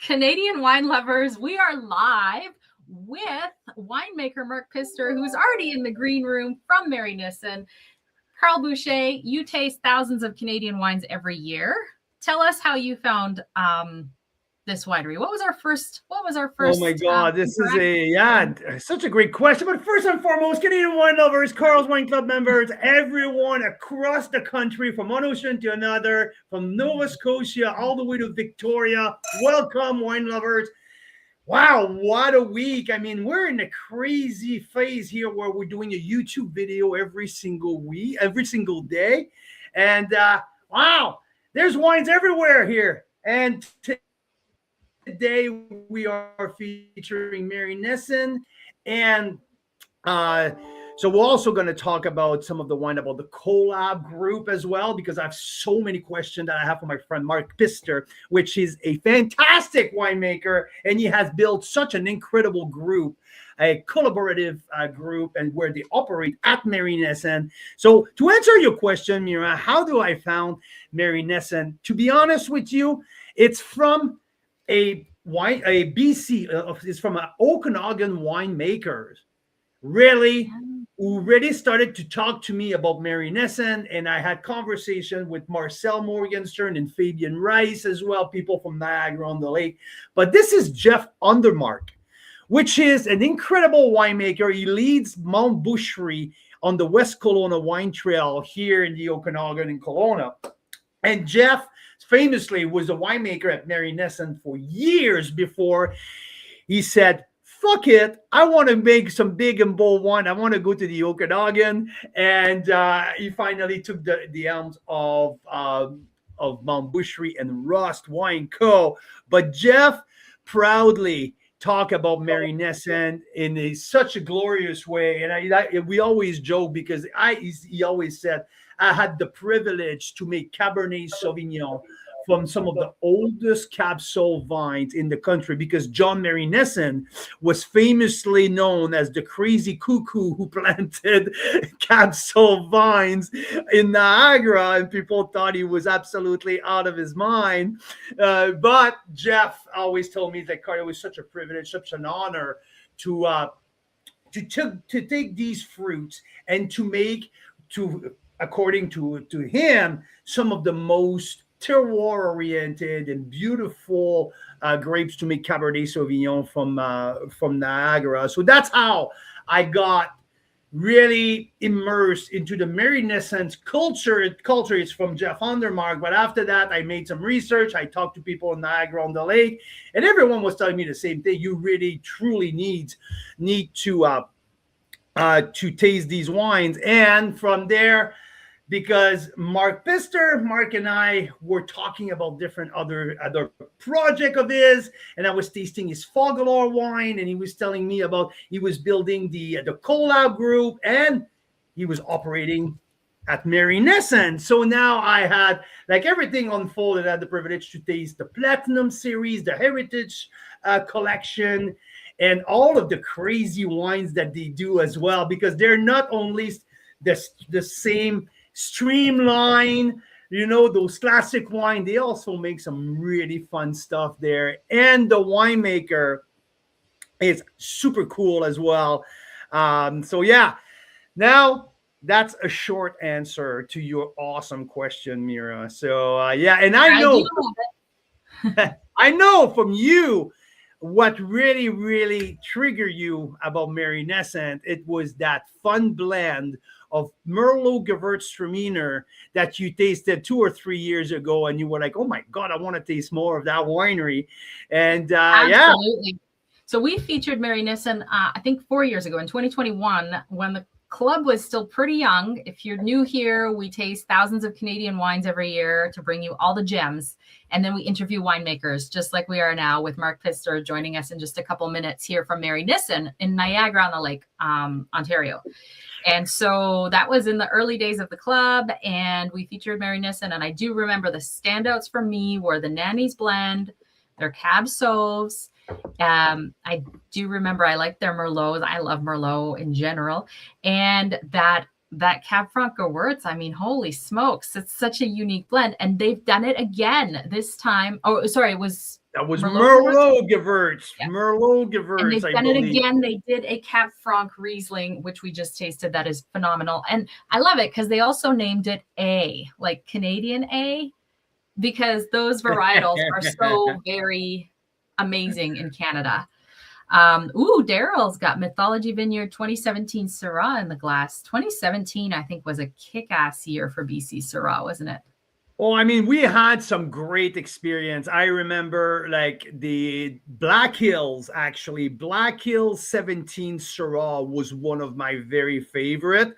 Canadian wine lovers, we are live with winemaker Marc Pistor, who's already in the green room from Marynissen. Carl Boucher, you taste thousands of Canadian wines every year. Tell us how you found this winery. What was our first? Oh my God, this is such a great question. But first and foremost, Canadian wine lovers, Carl's Wine Club members, everyone across the country, from one ocean to another, from Nova Scotia all the way to Victoria, welcome, wine lovers. Wow, what a week. I mean, we're in a crazy phase here where we're doing a YouTube video every single week, every single day. And wow, there's wines everywhere here. And today we are featuring Marynissen, and so we're also going to talk about some of the wine about the collab group as well, because I have so many questions that I have for my friend Marc Pistor, which is a fantastic winemaker, and he has built such an incredible group, a collaborative group, and where they operate at Marynissen. So to answer your question, Mira, how do I found Marynissen? To be honest with you, it's from a BC, it's from an Okanagan winemakers, really, who really started to talk to me about Marynissen, and I had conversation with Marcel Morgenstern and Fabian Rice as well, people from Niagara-on-the-Lake. But this is Jeff Undermark, which is an incredible winemaker. He leads Mount Boucherie on the West Kelowna Wine Trail here in the Okanagan in Kelowna. And Jeff famously was a winemaker at Marynissen for years before he said, fuck it, I want to make some big and bold wine. I want to go to the Okanagan. And he finally took the helms of Mount Boucherie and Rust Wine Co. But Jeff proudly talk about Marynissen in such a glorious way. And we always joke because he always said, I had the privilege to make Cabernet Sauvignon from some of the oldest Cab Sauv vines in the country, because John Marynissen was famously known as the crazy cuckoo who planted Cab Sauv vines in Niagara, and people thought he was absolutely out of his mind. But Jeff always told me that, Carl, it was such a privilege, such an honor to take these fruits and to make, according to him, some of the most terroir-oriented and beautiful grapes to make Cabernet Sauvignon from Niagara. So that's how I got really immersed into the Marynissen's culture. Culture is from Jeff Undermark, but after that, I made some research. I talked to people in Niagara-on-the-Lake, and everyone was telling me the same thing. You really, truly need to taste these wines, and from there, because Marc and I were talking about different other project of his, and I was tasting his Fogelor wine, and he was telling me about he was building the collab group, and he was operating at Marynissen. So now I had, like, everything unfolded. I had the privilege to taste the Platinum series, the Heritage collection, and all of the crazy wines that they do as well, because they're not only the same streamline, those classic wine, they also make some really fun stuff there. And the winemaker is super cool as well. So yeah, now that's a short answer to your awesome question, Mira. So yeah, and I know I know from you what really, really triggered you about Marynissen. It was that fun blend of Merlot Gewürztraminer that you tasted 2 or 3 years ago, and you were like, oh my God, I want to taste more of that winery. And absolutely. So we featured Marynissen, I think 4 years ago in 2021, when the club was still pretty young. If you're new here, we taste thousands of Canadian wines every year to bring you all the gems. And then we interview winemakers, just like we are now with Marc Pistor joining us in just a couple minutes here from Marynissen in Niagara-on-the-Lake, Ontario. And so that was in the early days of the club, and we featured Marynissen. And I do remember the standouts for me were the Nanny's Blend, their Cab Sauvs. I do remember I like their Merlots. I love Merlot in general. And that Cab Franc Gewürz, I mean, holy smokes, it's such a unique blend. And they've done it again this time. Oh, sorry, it was That was Merlot. Merlot Gewürz. Yeah. Merlot And Gewürz, they've I done it believe. again. They did a Cab Franc Riesling, which we just tasted. That is phenomenal. And I love it because they also named it A, like Canadian A, because those varietals are so very amazing in Canada. Daryl's got Mythology Vineyard 2017 Syrah in the glass. 2017, I think, was a kick-ass year for BC Syrah, wasn't it? Oh, I mean, we had some great experience. I remember like the Black Hills, actually. Black Hills 17 Syrah was one of my very favorite.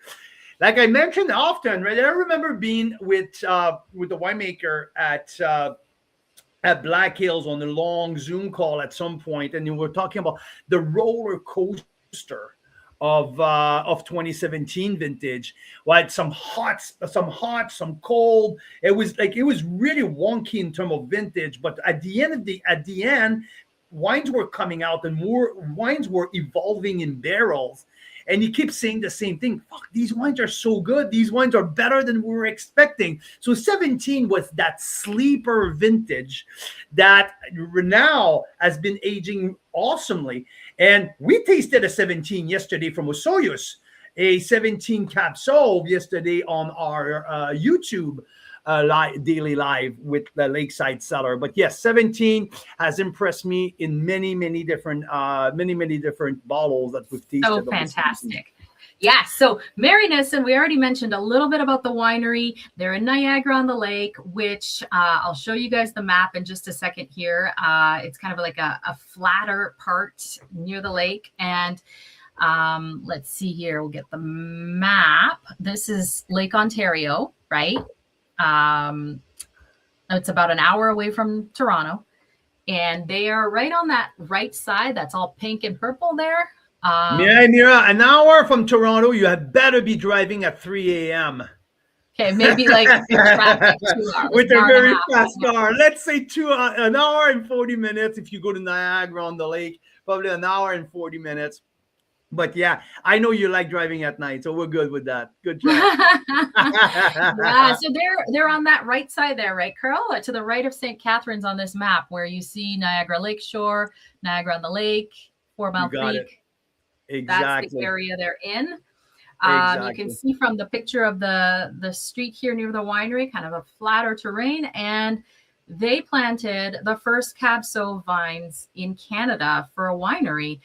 Like I mentioned often, right? I remember being with the winemaker at Black Hills on a long Zoom call at some point, and we were talking about the roller coaster of 2017 vintage. Like some hot, some cold. It was really wonky in terms of vintage, but at the end, wines were coming out and more wines were evolving in barrels. And he keeps saying the same thing. Fuck, these wines are so good. These wines are better than we were expecting. So 17 was that sleeper vintage that now has been aging awesomely. And we tasted a 17 yesterday from Osoyoos, a 17 Cab Sauv yesterday on our YouTube daily live with the Lakeside Cellar. But yes, 17 has impressed me in many different bottles that we've tasted. So fantastic. Yeah, so Marynissen, we already mentioned a little bit about the winery. They're in Niagara-on-the-Lake, which I'll show you guys the map in just a second here. It's kind of like a flatter part near the lake. And let's see here. We'll get the map. This is Lake Ontario, right? It's about an hour away from Toronto. And they are right on that right side. That's all pink and purple there. Mira, an hour from Toronto, you had better be driving at 3 a.m. Okay, maybe like traffic, 2 hours. With a very fast car. Let's say an hour and 40 minutes if you go to Niagara on the lake, probably an hour and 40 minutes. But yeah, I know you like driving at night, so we're good with that. Good job. Yeah, so they're on that right side there, right, Carl? To the right of St. Catharines on this map, where you see Niagara Lakeshore, Niagara on the Lake, 4 Mile Creek. Exactly. That's the area they're in. Exactly. You can see from the picture of the street here near the winery, kind of a flatter terrain, and they planted the first Cab Sauv vines in Canada for a winery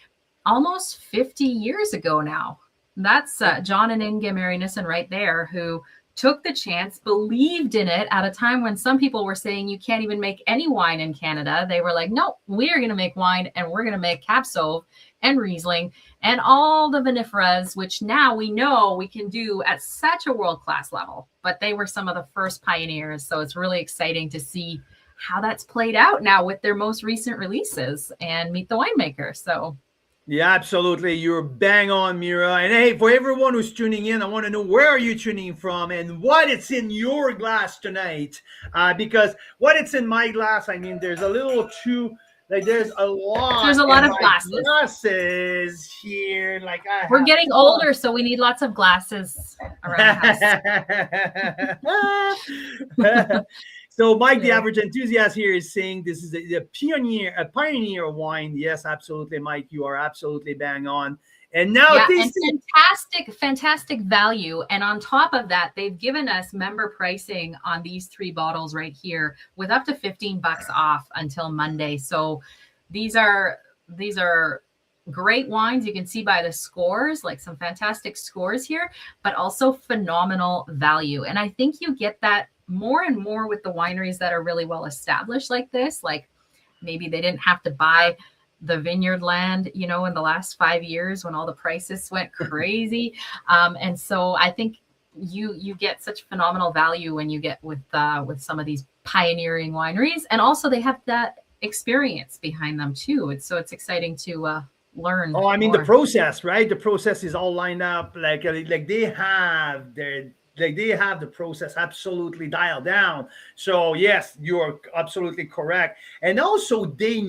almost 50 years ago now. That's John and Inge Marynissen right there, who took the chance, believed in it at a time when some people were saying you can't even make any wine in Canada. They were like, no, we are going to make wine, and we're going to make Cab Sauv and Riesling and all the vinifera's, which now we know we can do at such a world-class level. But they were some of the first pioneers. So it's really exciting to see how that's played out now with their most recent releases and Meet the Winemaker. So yeah, absolutely. You're bang on, Mira. And hey, for everyone who's tuning in, I want to know, where are you tuning from and what it's in your glass tonight? Because what it's in my glass, I mean, there's a little too, like there's a lot of glasses here. Like we're getting older, so we need lots of glasses around the house. So Mike, the average enthusiast here, is saying this is a pioneer wine. Yes, absolutely, Mike. You are absolutely bang on. And now and fantastic value. And on top of that, they've given us member pricing on these 3 bottles right here with up to $15 off until Monday. So these are great wines. You can see by the scores, like some fantastic scores here, but also phenomenal value. And I think you get that more and more with the wineries that are really well established like this. Like maybe they didn't have to buy the vineyard land, in the last 5 years when all the prices went crazy. And so I think you get such phenomenal value when you get with some of these pioneering wineries. And also they have that experience behind them too. It's exciting to learn. Oh, I mean, the process, right? The process is all lined up. Like they have the process absolutely dialed down. So yes, you are absolutely correct. And also they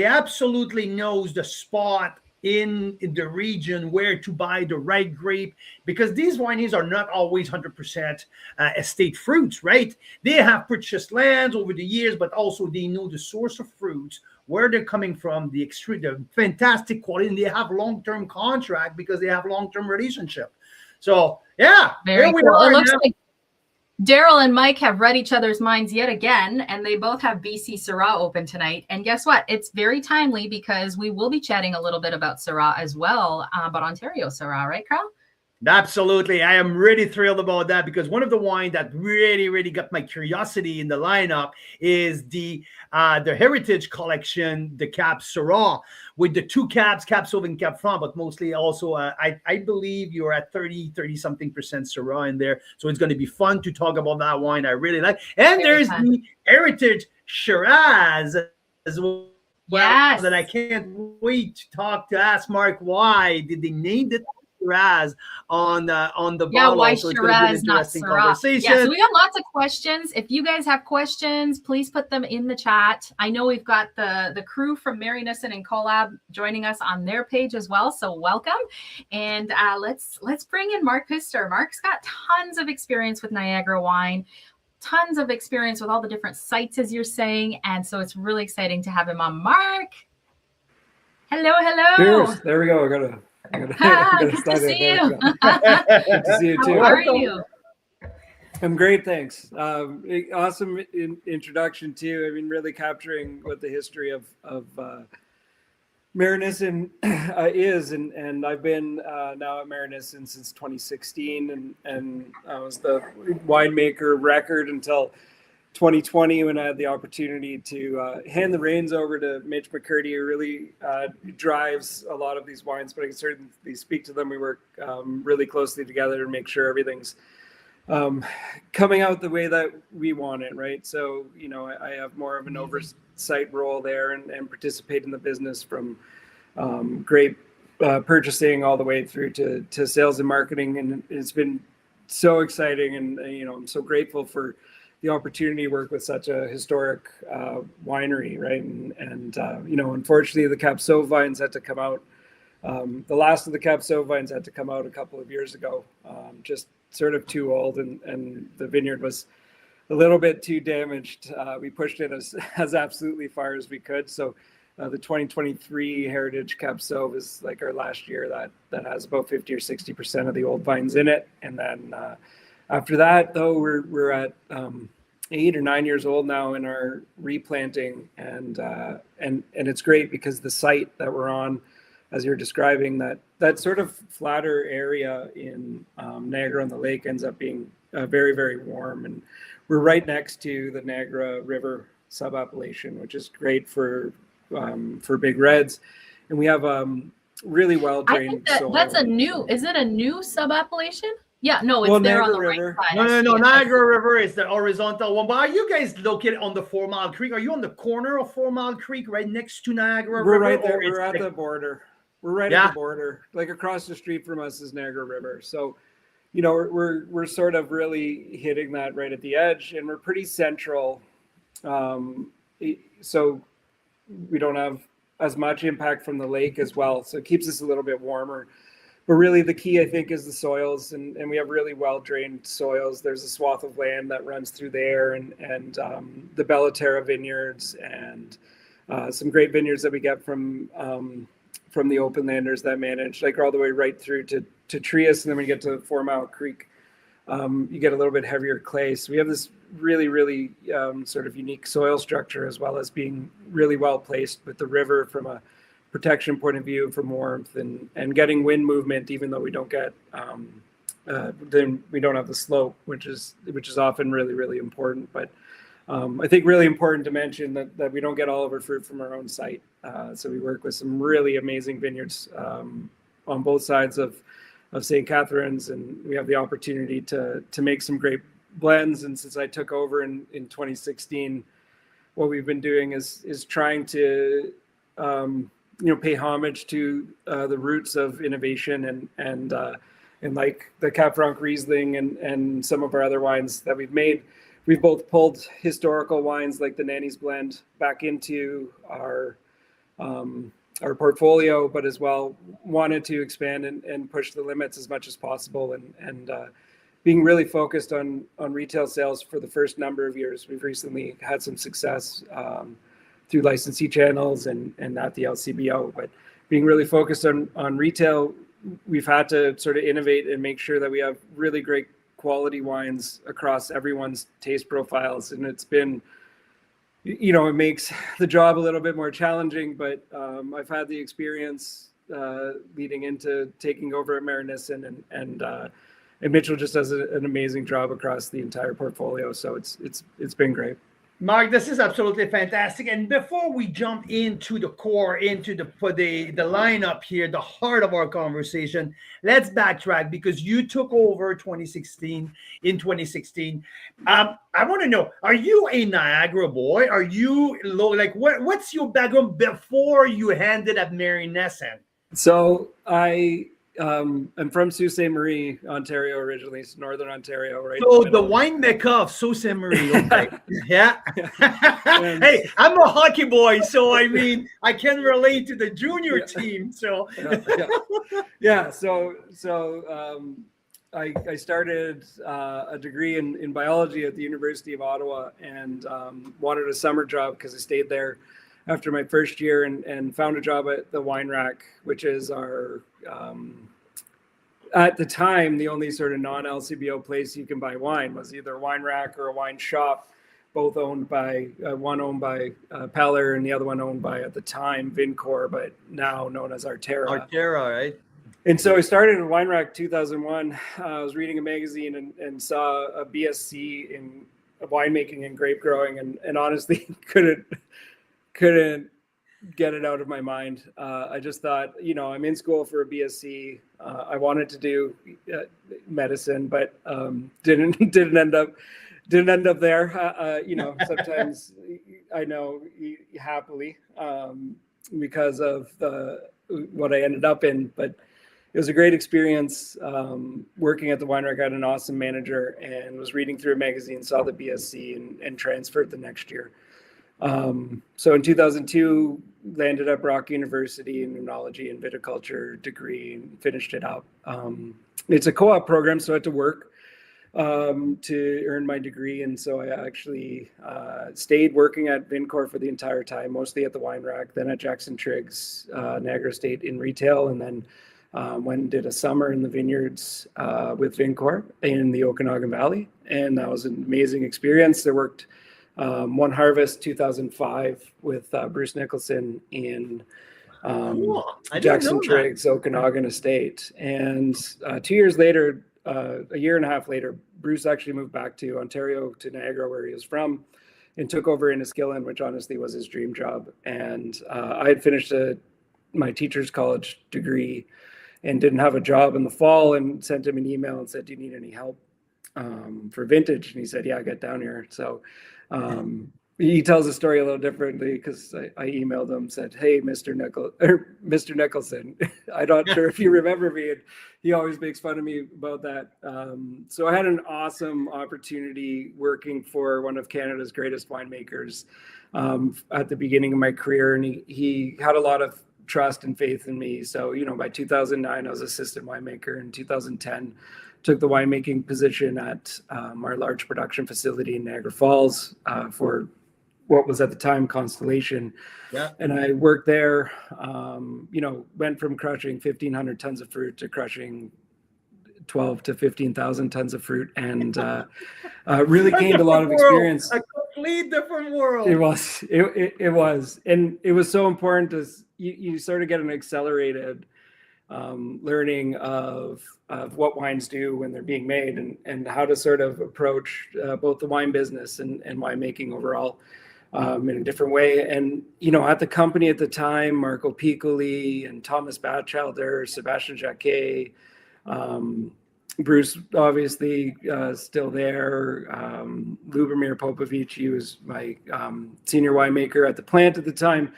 absolutely knows the spot in the region where to buy the right grape, because these wineries are not always 100% estate fruits, right? They have purchased lands over the years, but also they know the source of fruits, where they're coming from, the fantastic quality, and they have long-term contract because they have long-term relationship. So yeah, Very here we cool. are It looks now. like Daryl and Mike have read each other's minds yet again, and they both have BC Syrah open tonight. And guess what? It's very timely because we will be chatting a little bit about Syrah as well, but Ontario Syrah, right, Carl? Absolutely. I am really thrilled about that, because one of the wine that really got my curiosity in the lineup is the Heritage Collection, the Cab Syrah, with the two cabs, Cab Sauv and Cab Franc, but mostly also, I believe you're at 30-something percent Syrah in there. So it's going to be fun to talk about that wine. I really like. And Very there's fun. the Heritage Shiraz as well. Yes. That I can't wait to ask Mark, why did they name it Shiraz on the bottle? Why So it's Shiraz, going to be an not interesting Syrah? conversation. Yeah, so we got lots of questions. If you guys have questions, please put them in the chat. I know we've got the crew from Marynissen and Collab joining us on their page as well, so welcome. And let's bring in Marc Pistor. Marc's got tons of experience with Niagara wine, tons of experience with all the different sites, as you're saying, and so it's really exciting to have him on. Marc, hello. Cheers. There we go. I gotta Good to see you. Good to see you too. How are you? I'm great, thanks. Awesome introduction too. I mean, really capturing what the history of Marynissen is, and I've been now at Marynissen since 2016, and I was the winemaker of record until 2020, when I had the opportunity to hand the reins over to Mitch McCurdy, who really drives a lot of these wines, but I can certainly speak to them. We work really closely together to make sure everything's coming out the way that we want it, right? So, you know, I have more of an oversight role there and participate in the business from grape purchasing all the way through to sales and marketing. And it's been so exciting. And, you know, I'm so grateful for the opportunity to work with such a historic winery, right? And you know, unfortunately, the Cab Sauv vines had to come out. The last of the Cab Sauv vines had to come out a couple of years ago, just sort of too old, and the vineyard was a little bit too damaged. We pushed it as absolutely far as we could. So the 2023 Heritage Cab Sauv is like our last year that has about 50 or 60% of the old vines in it. And then after that, though, we're at 8 or 9 years old now in our replanting, and it's great because the site that we're on, as you're describing, that sort of flatter area in Niagara on the Lake ends up being very, very warm, and we're right next to the Niagara River sub-appellation, which is great for big reds, and we have really well drained soil. That's is it a new sub-appellation? Yeah, no, it's there on the right side. No. Niagara River is the horizontal one. But are you guys located on the 4 Mile Creek? Are you on the corner of 4 Mile Creek, right next to Niagara River? We're right there. We're at the border. We're right at the border. Like across the street from us is Niagara River. So, you know, we're sort of really hitting that right at the edge, and we're pretty central. So we don't have as much impact from the lake as well. So it keeps us a little bit warmer. But really the key, I think, is the soils, and we have really well-drained soils. There's a swath of land that runs through there, and the Bellaterra vineyards, and some great vineyards that we get from the Openlanders that manage, like all the way right through to Trias, and then when you get to 4 Mile Creek, you get a little bit heavier clay. So we have this really sort of unique soil structure, as well as being really well placed with the river from a protection point of view, from warmth and getting wind movement, even though we don't get then we don't have the slope, which is often really important. But I think really important to mention that we don't get all of our fruit from our own site. So we work with some really amazing vineyards on both sides of St. Catharines, and we have the opportunity to make some great blends. And since I took over in 2016, what we've been doing is trying to pay homage to the roots of innovation, and like the Franc Riesling and some of our other wines that we've made, we've both pulled historical wines like the Nanny's Blend back into our our portfolio, but as well wanted to expand and push the limits as much as possible, and being really focused on retail sales for the first number of years. We've recently had some success through licensee channels and at the LCBO, but being really focused on retail, we've had to sort of innovate and make sure that we have really great quality wines across everyone's taste profiles. And it's been, it makes the job a little bit more challenging, but I've had the experience leading into taking over at Marynissen, and Mitchell just does an amazing job across the entire portfolio. So it's been great. Marc, this is absolutely fantastic. And before we jump into the core, into the lineup here, the heart of our conversation, let's backtrack, because you took over in 2016. I want to know, are you a Niagara boy? Are you what's your background before you handed at Marynissen? So I'm from Sault Ste. Marie, Ontario originally, Northern Ontario, right? So the winemaker of Sault Ste. Marie, okay. Yeah. Hey, I'm a hockey boy, so I mean, I can relate to the junior team. So yeah. So I started a degree in biology at the University of Ottawa, and wanted a summer job because I stayed there after my first year, and found a job at the Wine Rack, which is our at the time the only sort of non-LCBO place you can buy wine. Was either a wine rack or a wine shop, both owned by one owned by Peller, and the other one owned by, at the time, Vincor, but now known as Arterra. Arterra, right? And so I started at Wine Rack 2001. I was reading a magazine and saw a BSc in winemaking and grape growing, and honestly couldn't get it out of my mind. I just thought, I'm in school for a BSc. I wanted to do medicine, but didn't end up there. Sometimes I know happily because of what I ended up in, but it was a great experience working at the Wine Rack. I had an awesome manager, and was reading through a magazine, saw the BSc, and transferred the next year. So in 2002, landed at Brock University in enology and viticulture degree, and finished it up. It's a co-op program, so I had to work to earn my degree. And so I actually stayed working at Vincor for the entire time, mostly at the Wine Rack, then at Jackson Triggs, Niagara State in retail, and then went and did a summer in the vineyards with Vincor in the Okanagan Valley. And that was an amazing experience. I worked one harvest 2005 with Bruce Nicholson in Jackson Triggs, Okanagan Estate. And 2 years later, a year and a half later, Bruce actually moved back to Ontario, to Niagara, where he was from, and took over in Enniskillen, which honestly was his dream job. And I had finished my teacher's college degree and didn't have a job in the fall, and sent him an email and said, "Do you need any help for vintage?" And he said, "Yeah, get down here." So he tells the story a little differently, because I emailed him, said, "Hey, Mr. Nicholson, I'm not sure if you remember me." And he always makes fun of me about that. So I had an awesome opportunity working for one of Canada's greatest winemakers at the beginning of my career. And he had a lot of trust and faith in me. So, by 2009, I was assistant winemaker. In 2010, took the winemaking position at our large production facility in Niagara Falls for what was at the time Constellation. Yeah. And I worked there, went from crushing 1,500 tons of fruit to crushing 12 to 15,000 tons of fruit, and really gained a lot of experience. A complete different world. It was. And it was so important, as you sort of get an accelerated learning of what wines do when they're being made, and how to sort of approach both the wine business and winemaking overall in a different way. And, at the company at the time, Marco Piccoli and Thomas Batchelder, Sebastian Jacquet, Bruce, obviously, still there. Lubomir Popovic, he was my senior winemaker at the plant at the time.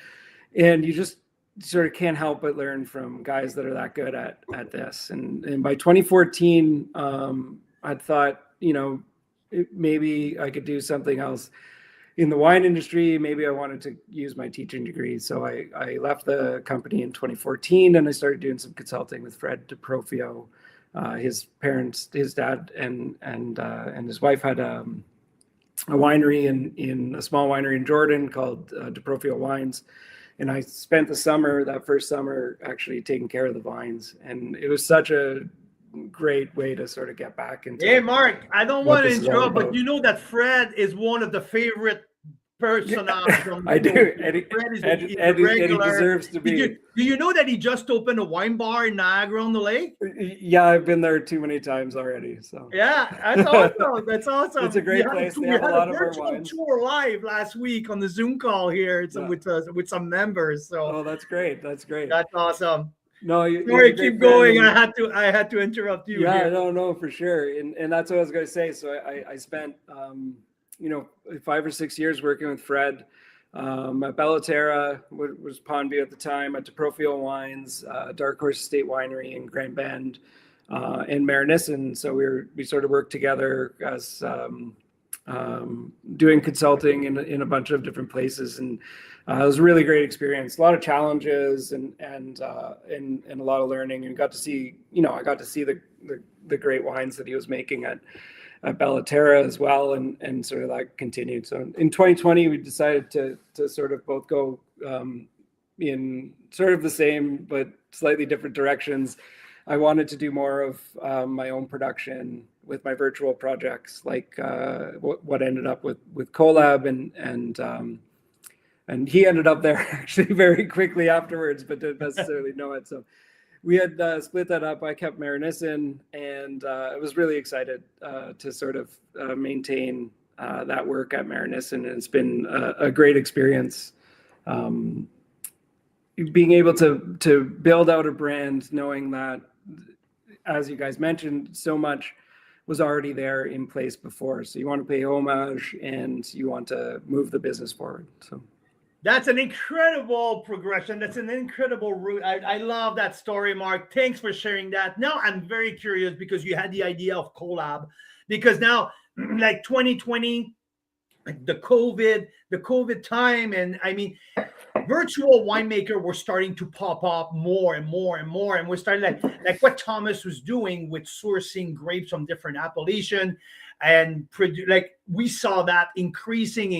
And you just sort of can't help but learn from guys that are that good at this. And by 2014, I thought, maybe I could do something else in the wine industry, maybe I wanted to use my teaching degree. So I left the company in 2014 and I started doing some consulting with Fred DeProfio. His dad and his wife had a winery in a small winery in Jordan called DeProfio Wines. And I spent that first summer actually taking care of the vines. And it was such a great way to sort of get back into. Hey, Marc, I don't want to interrupt, but you know that Fred is one of the favorite personages. I do. And he deserves to be. Do you know that he just opened a wine bar in Niagara on the Lake? Yeah, I've been there too many times already. So yeah, that's awesome. That's awesome. It's a great place. They have a lot of our wines. Tour live last week on the Zoom call here with some members. So that's great. That's great. That's awesome. No, sorry, keep going. I had to interrupt you. Yeah, here. no, for sure. And that's what I was going to say. So I spent 5 or 6 years working with Fred at Bellaterra, was Pondview at the time, at DeProfio Wines, Dark Horse Estate Winery in Grand Bend, and Marynissen. So we sort of worked together as doing consulting in a bunch of different places, and it was a really great experience. A lot of challenges and a lot of learning, and I got to see the great wines that he was making at Bellaterra as well, and sort of that continued. So in 2020, we decided to sort of both go in sort of the same but slightly different directions. I wanted to do more of my own production with my virtual projects, like what ended up with Collab, and he ended up there actually very quickly afterwards, but didn't necessarily know it. So we had split that up. I kept Marynissen, and I was really excited to sort of maintain that work at Marynissen, and it's been a great experience. Being able to build out a brand, knowing that, as you guys mentioned, so much was already there in place before. So you want to pay homage and you want to move the business forward. So that's an incredible progression. That's an incredible route. I love that story, Marc. Thanks for sharing that. Now I'm very curious, because you had the idea of collab, because now like 2020, the COVID time, and I mean, virtual winemaker were starting to pop up more and more and more, and we're starting like what Thomas was doing with sourcing grapes from different appellation, and like we saw that increasing,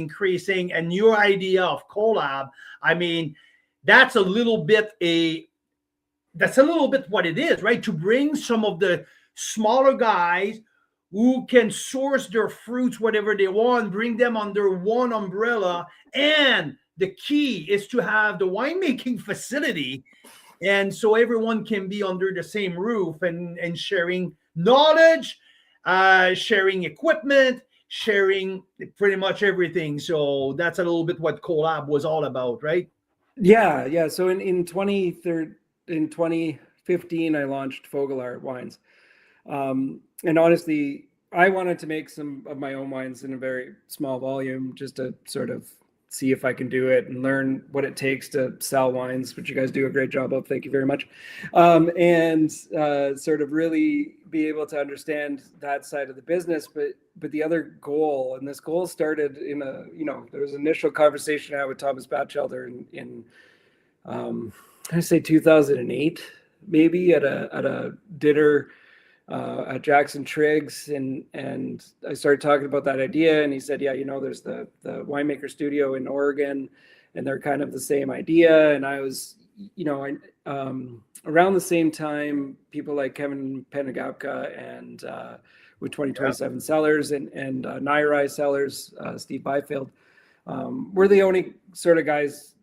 and your idea of collab, I mean, that's a little bit what it is, right? To bring some of the smaller guys who can source their fruits, whatever they want, bring them under one umbrella. And the key is to have the winemaking facility, and so everyone can be under the same roof and sharing knowledge, sharing equipment, sharing pretty much everything. So that's a little bit what collab was all about, right? Yeah. So in 2015, I launched Fogelart Wines. And honestly, I wanted to make some of my own wines in a very small volume, just to sort of see if I can do it and learn what it takes to sell wines, which you guys do a great job of. Thank you very much. And sort of really be able to understand that side of the business. But the other goal, and this goal started in there was an initial conversation I had with Thomas Batchelder in I say 2008, maybe at a dinner at Jackson Triggs, and I started talking about that idea, and he said, yeah, there's the Winemaker studio in Oregon, and they're kind of the same idea. And I was, around the same time, people like Kevin Penagapka and with 2027 Cellars and Nairai Cellars, Steve Byfield, were the only sort of guys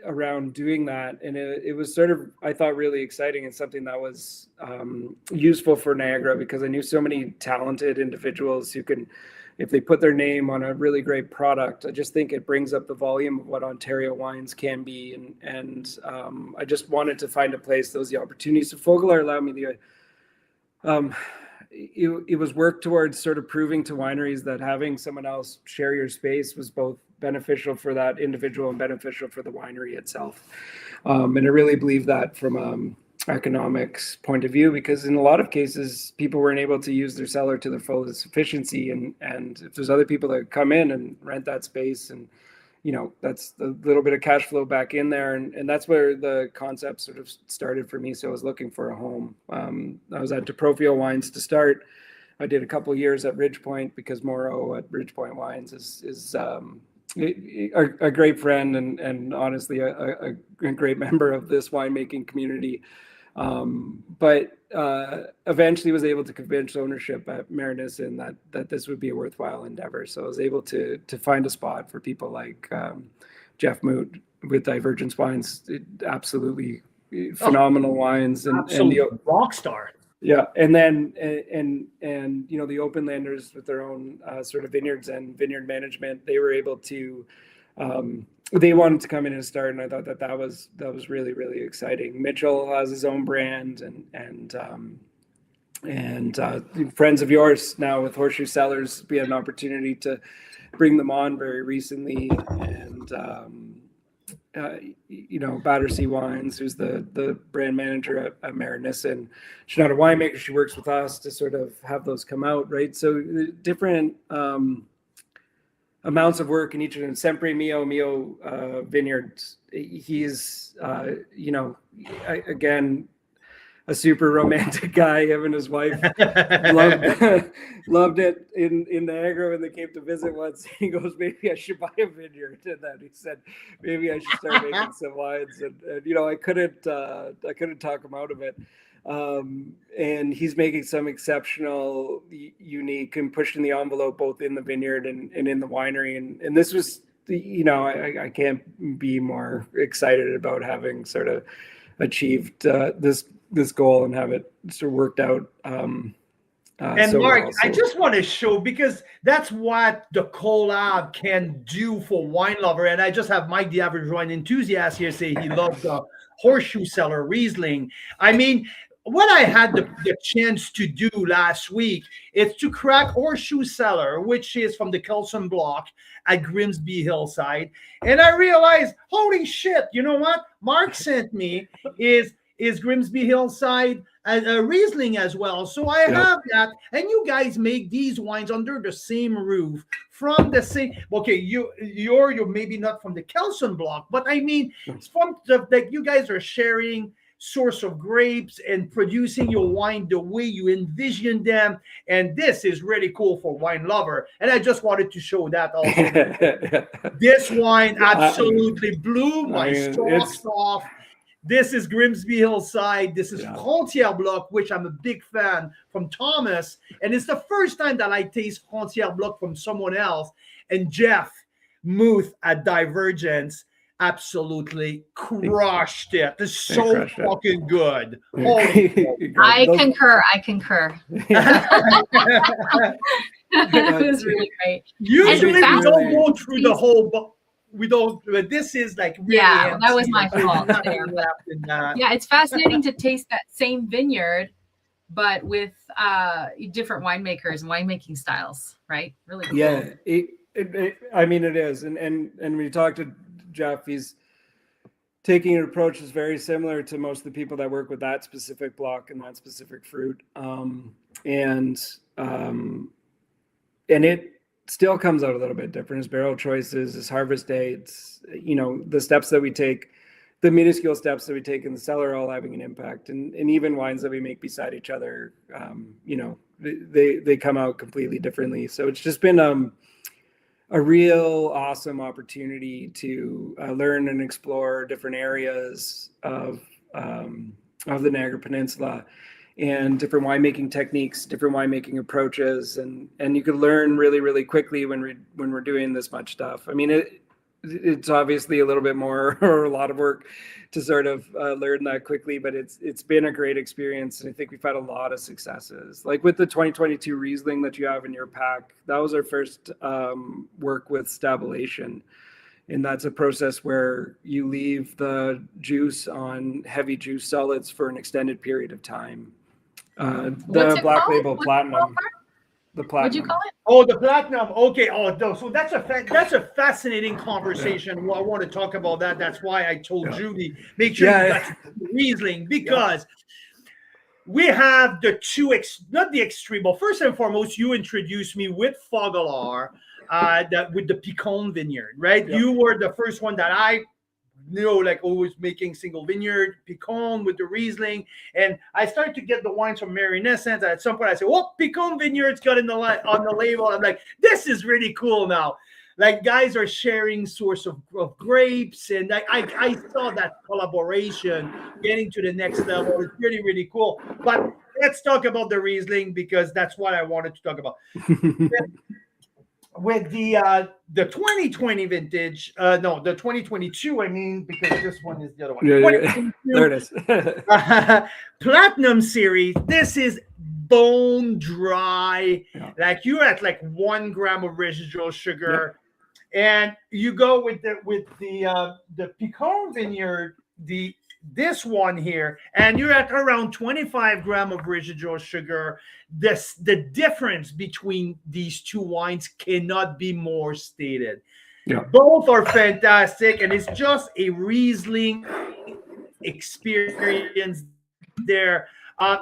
around doing that. And it was sort of, I thought, really exciting, and something that was useful for Niagara, because I knew so many talented individuals who can, if they put their name on a really great product, I just think it brings up the volume of what Ontario wines can be. And I just wanted to find a place, those the opportunities. So Fogelart allowed me it was work towards sort of proving to wineries that having someone else share your space was both beneficial for that individual and beneficial for the winery itself. And I really believe that from economics point of view, because in a lot of cases people weren't able to use their cellar to their fullest efficiency, and if there's other people that come in and rent that space, and that's a little bit of cash flow back in there, and that's where the concept sort of started for me. So I was looking for a home. I was at DeProfio Wines to start. I did a couple of years at Ridgepoint, because Morrow at Ridgepoint Wines is a great friend, and honestly a great member of this winemaking community. But eventually was able to convince ownership at Marynissen that this would be a worthwhile endeavor. So I was able to find a spot for people like Jeff Moot with Divergence Wines. Absolutely phenomenal wines, and the rock star. Yeah, and then and the Openlanders with their own sort of vineyards and vineyard management, they were able to. They wanted to come in and start, and I thought that was really, really exciting. Mitchell has his own brand, and friends of yours now with Horseshoe Cellars, we had an opportunity to bring them on very recently, and Battersea Wines, who's the brand manager at Marynissen. She's not a winemaker; she works with us to sort of have those come out, right? So different. Amounts of work in each of them. Sempre Mio Vineyards. He's, again, a super romantic guy. Him and his wife loved it in Niagara when they came to visit once. He goes, maybe I should buy a vineyard. And then he said, maybe I should start making some wines. And I couldn't talk him out of it. And he's making some exceptional, unique, and pushing the envelope both in the vineyard and in the winery. And this was, I can't be more excited about having sort of achieved this goal and have it sort of worked out. And Mark, well, I just want to show, because that's what the collab can do for wine lover. And I just have Mike, the average wine enthusiast, here say he loves the Horseshoe Cellar Riesling. I mean, what I had the chance to do last week is to crack Horseshoe Cellar, which is from the Kelson block at Grimsby Hillside. And I realized, holy shit, you know what? Mark sent me is Grimsby Hillside a Riesling as well. So I have that. And you guys make these wines under the same roof from the same. Okay, you're maybe not from the Kelson block, but I mean, it's from like you guys are sharing source of grapes and producing your wine the way you envision them, and this is really cool for wine lover. And I just wanted to show that also. This wine absolutely blew my socks off. This is Grimsby Hillside. This is Frontier Block, which I'm a big fan from Thomas, and it's the first time that I taste Frontier Block from someone else. And Jeff Muth at Divergence absolutely crushed it. It's so fucking good. I concur. It was really great. Usually we don't go through the whole book. We don't, but this is like really that was my fault there. Yeah, it's fascinating to taste that same vineyard, but with different winemakers and winemaking styles, right? Really cool. Yeah, I mean, it is. And when you talk to Jeff, he's taking an approach that's very similar to most of the people that work with that specific block and that specific fruit. And it still comes out a little bit different. His barrel choices, his harvest dates, the steps that we take, the minuscule steps that we take in the cellar, all having an impact. And even wines that we make beside each other, they come out completely differently. So it's just been a real awesome opportunity to learn and explore different areas of the Niagara Peninsula and different winemaking techniques, different winemaking approaches, and you can learn really, really quickly when we're doing this much stuff. I mean, it's obviously a little bit more or a lot of work to sort of learn that quickly, but it's been a great experience, and I think we've had a lot of successes. Like with the 2022 Riesling that you have in your pack, that was our first work with stabulation. And that's a process where you leave the juice on heavy juice solids for an extended period of time. The Black Label Platinum. The platinum. What'd you call it? Oh, the platinum. Okay. Oh, no. So that's a fascinating conversation. Well, I want to talk about that. That's why I told Judy, make sure you got Riesling, because we have the two, not the extreme, but first and foremost, you introduced me with Fogelar, with the Picon vineyard, right? Yep. You were the first one that I like always making single vineyard, Picon with the Riesling. And I started to get the wines from Marynissen. And at some point I said, well, Picon vineyards got on the label. I'm like, this is really cool now. Like guys are sharing source of grapes. And I saw that collaboration getting to the next level. It's really, really cool. But let's talk about the Riesling, because that's what I wanted to talk about. With the 2020 vintage, no, the 2022, I mean, because this one is the other one. Yeah. There it is. Platinum series. This is bone dry. Yeah. Like you're at like 1 gram of residual sugar, and you go with the Picon vineyard, this one here, and you're at around 25 gram of residual sugar. The difference between these two wines cannot be more stated. Yeah. Both are fantastic, and it's just a Riesling experience there.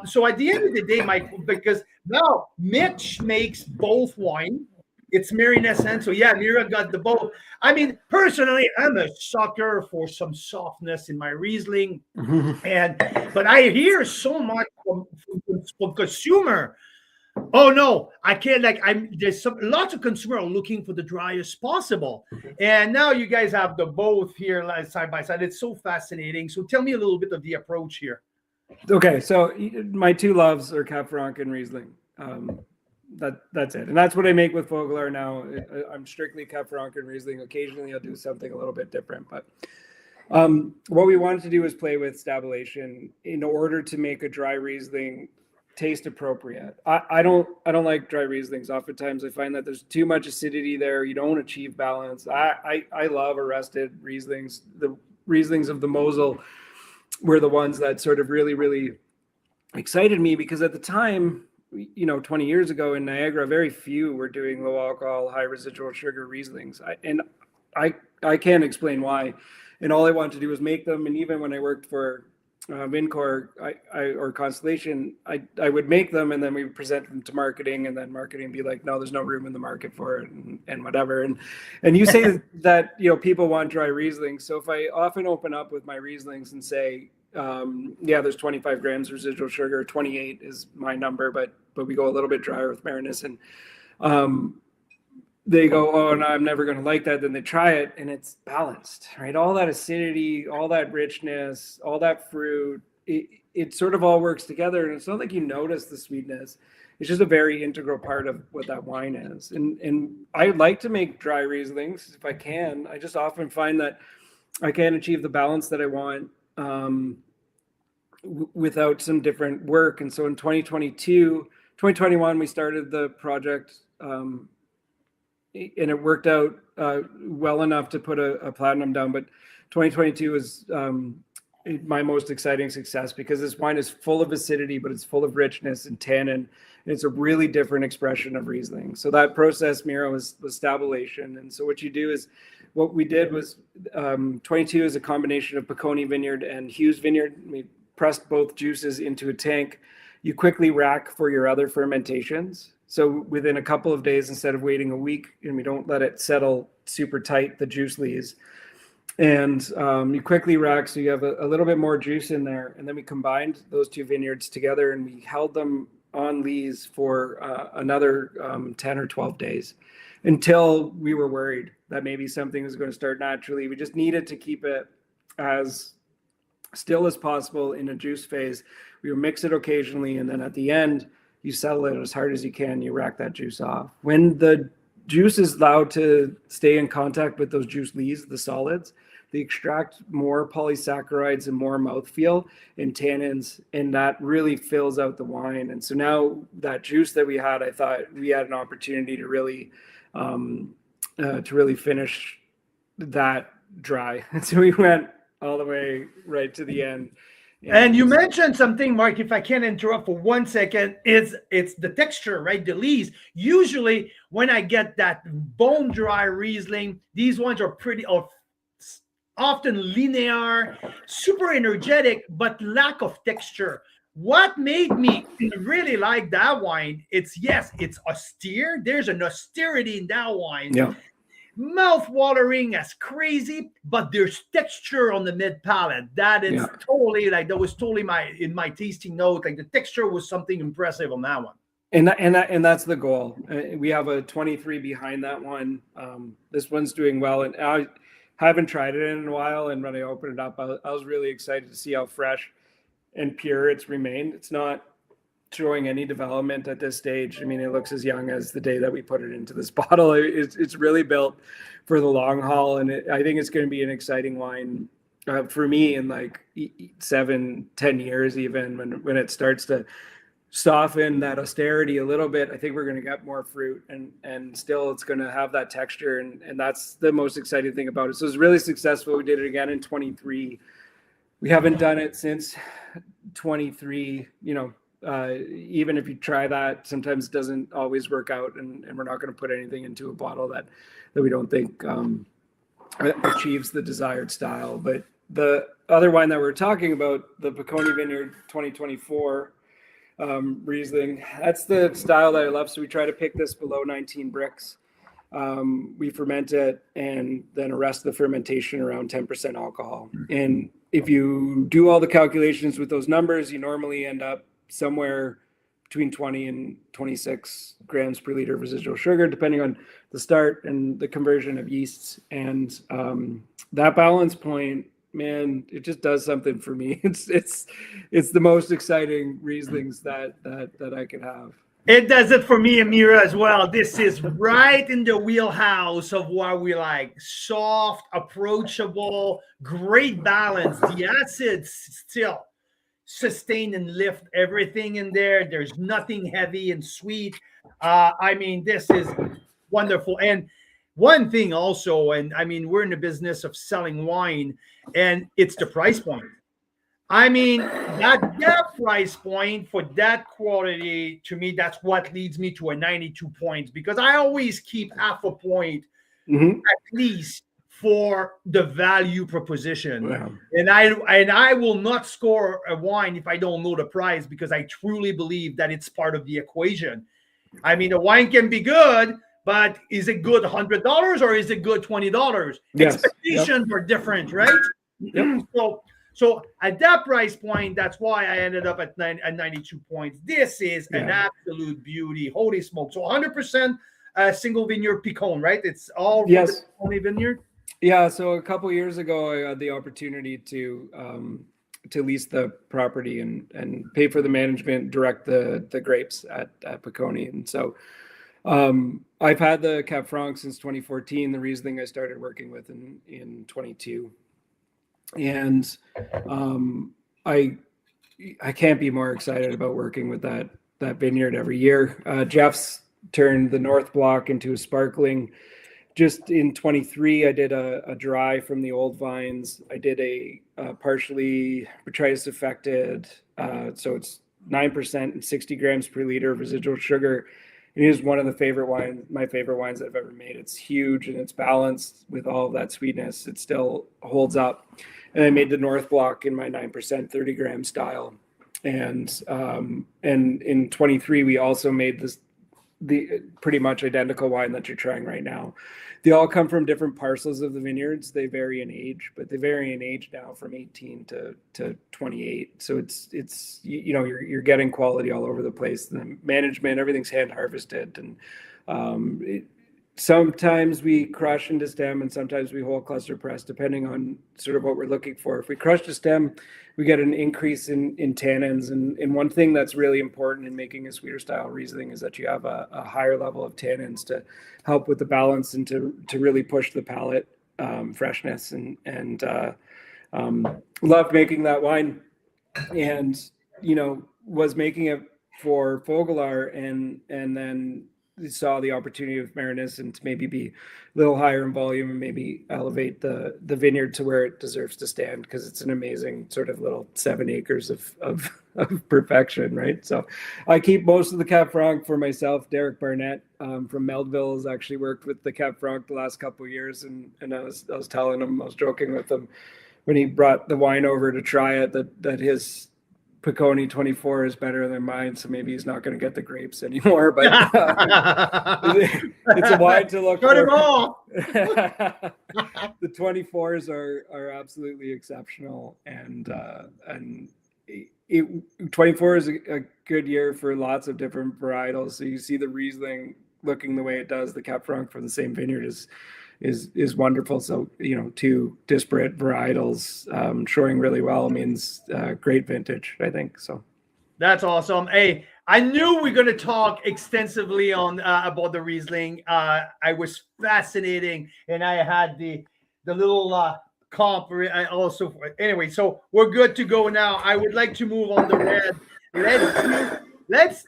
So at the end of the day, Mike, because now Mitch makes both wine. It's Marynissen, so yeah, Mira got the both. I mean, personally, I'm a sucker for some softness in my Riesling, but I hear so much from consumer. Oh no, I can't. Like, there's lots of consumer are looking for the driest possible, and now you guys have the both here like, side by side. It's so fascinating. So tell me a little bit of the approach here. So my two loves are Cab Franc and Riesling. That's it, and that's what I make with Fogelar now. I'm strictly Cab Franc and Riesling. Occasionally I'll do something a little bit different, but what we wanted to do is play with stabulation in order to make a dry Riesling taste appropriate. I don't like dry Rieslings. Oftentimes I find that there's too much acidity there. You don't achieve balance. I love arrested Rieslings. The Rieslings of the Mosel were the ones that sort of really excited me, because at the time, 20 years ago in Niagara, very few were doing low alcohol, high residual sugar Rieslings. I can't explain why. And all I wanted to do was make them. And even when I worked for Vincor or Constellation, I would make them, and then we would present them to marketing, and then marketing be like, no, there's no room in the market for it, and whatever. And you say that people want dry Rieslings. So if I often open up with my Rieslings and say, there's 25 grams residual sugar, 28 is my number, but we go a little bit drier with Marynissen. They go, oh, no, I'm never going to like that. Then they try it, and it's balanced, right? All that acidity, all that richness, all that fruit, it sort of all works together. And it's not like you notice the sweetness. It's just a very integral part of what that wine is. And I like to make dry Rieslings if I can. I just often find that I can't achieve the balance that I want without some different work. And so in 2021, we started the project, and it worked out well enough to put a platinum down. But 2022 was my most exciting success, because this wine is full of acidity, but it's full of richness and tannin. And it's a really different expression of Riesling. So that process, Mira, was stabulation. And so what you do is, what we did was 22 is a combination of Piconi Vineyard and Hughes Vineyard. We pressed both juices into a tank. You quickly rack for your other fermentations. So within a couple of days, instead of waiting a week, and we don't let it settle super tight, the juice lees. And you quickly rack, so you have a little bit more juice in there. And then we combined those two vineyards together, and we held them on lees for another 10 or 12 days, until we were worried that maybe something was going to start naturally. We just needed to keep it as still as possible in a juice phase. We would mix it occasionally, and then at the end, you settle it as hard as you can. You rack that juice off. When the juice is allowed to stay in contact with those juice lees, the solids, they extract more polysaccharides and more mouthfeel and tannins, and that really fills out the wine. And so now that juice that we had, I thought we had an opportunity to really finish that dry. And so we went all the way right to the end And you mentioned something, Mark, if I can interrupt for 1 second, it's the texture, right? The lees. Usually when I get that bone dry Riesling, these ones are often linear, super energetic, but lack of texture. What made me really like that wine, it's austere. There's an austerity in that wine. Yeah. Mouth watering as crazy, but there's texture on the mid palate. That was totally my tasting note. Like the texture was something impressive on that one. And that's the goal. We have a 23 behind that one. This one's doing well, and I haven't tried it in a while. And when I opened it up, I was really excited to see how fresh and pure it's remained. It's not showing any development at this stage. I mean, it looks as young as the day that we put it into this bottle. It's really built for the long haul, and I think it's going to be an exciting wine for me in like 7-10 years, even when it starts to soften that austerity a little bit. I think we're going to get more fruit, and still it's going to have that texture, and that's the most exciting thing about it. So it's really successful. We did it again in 23. We haven't done it since 23. Even if you try that, sometimes it doesn't always work out, and we're not going to put anything into a bottle that we don't think achieves the desired style. But the other wine that we're talking about, the Piconi Vineyard 2024 Riesling, that's the style that I love. So we try to pick this below 19 bricks. We ferment it and then arrest the fermentation around 10% alcohol. And if you do all the calculations with those numbers, you normally end up somewhere between 20 and 26 grams per liter of residual sugar, depending on the start and the conversion of yeasts. And that balance point, man, it just does something for me. It's the most exciting Rieslings that I could have. It does it for me and Mira as well. This is right in the wheelhouse of what we like. Soft, approachable, great balance. The acids still sustain and lift everything in there. There's nothing heavy and sweet. This is wonderful. And one thing also, we're in the business of selling wine, and it's the price point. That price point for that quality, to me, that's what leads me to a 92 points, because I always keep half a point at least for the value proposition. Wow. And I will not score a wine if I don't know the price, because I truly believe that it's part of the equation. The wine can be good, but is it good $100 or is it good $20? Yes. Expectations are different, right? Yep. So at that price point, that's why I ended up at 92 points. This is an absolute beauty. Holy smoke. So 100% single vineyard Picon, right? It's all only vineyard? Yeah, so a couple years ago, I had the opportunity to lease the property and pay for the management, direct the grapes at Piconi. And so I've had the Cab Franc since 2014, the Riesling I started working with in 22. And I can't be more excited about working with that vineyard every year. Jeff's turned the North Block into a sparkling. Just in 23, I did a dry from the old vines. I did a partially botrytis affected, so it's 9% and 60 grams per liter of residual sugar. It is one of my favorite wines I've ever made. It's huge and it's balanced with all of that sweetness. It still holds up. And I made the North Block in my 9%, 30 gram style. And in 23, we also made the pretty much identical wine that you're trying right now. They all come from different parcels of the vineyards. They vary in age, but they vary in age now from 18 to 28. So it's you're getting quality all over the place. The management, everything's hand harvested, and sometimes we crush into stem and sometimes we whole cluster press, depending on sort of what we're looking for. If we crush the stem, we get an increase in tannins. And one thing that's really important in making a sweeter style Riesling is that you have a higher level of tannins to help with the balance and to really push the palate freshness. And loved making that wine, and was making it for Fogelar, and then saw the opportunity of Marynissen to maybe be a little higher in volume and maybe elevate the vineyard to where it deserves to stand, because it's an amazing sort of little 7 acres of perfection, right? So I keep most of the Cab Franc for myself. Derek Barnett from Meldville has actually worked with the Cab Franc the last couple of years, and I was telling him, I was joking with him when he brought the wine over to try it, that his Piconi 24 is better than mine, so maybe he's not going to get the grapes anymore. But it's a wine to look Cut for. him off. The 24s are absolutely exceptional, and 24 is a good year for lots of different varietals. So you see the Riesling looking the way it does, the Cab Franc from the same vineyard is wonderful. So, you know, 2 disparate varietals showing really well means great vintage, I think. So that's awesome. Hey, I knew we are going to talk extensively on about the Riesling. I was fascinating, and I had the little comp. I also anyway. So we're good to go now. I would like to move on the red. Let's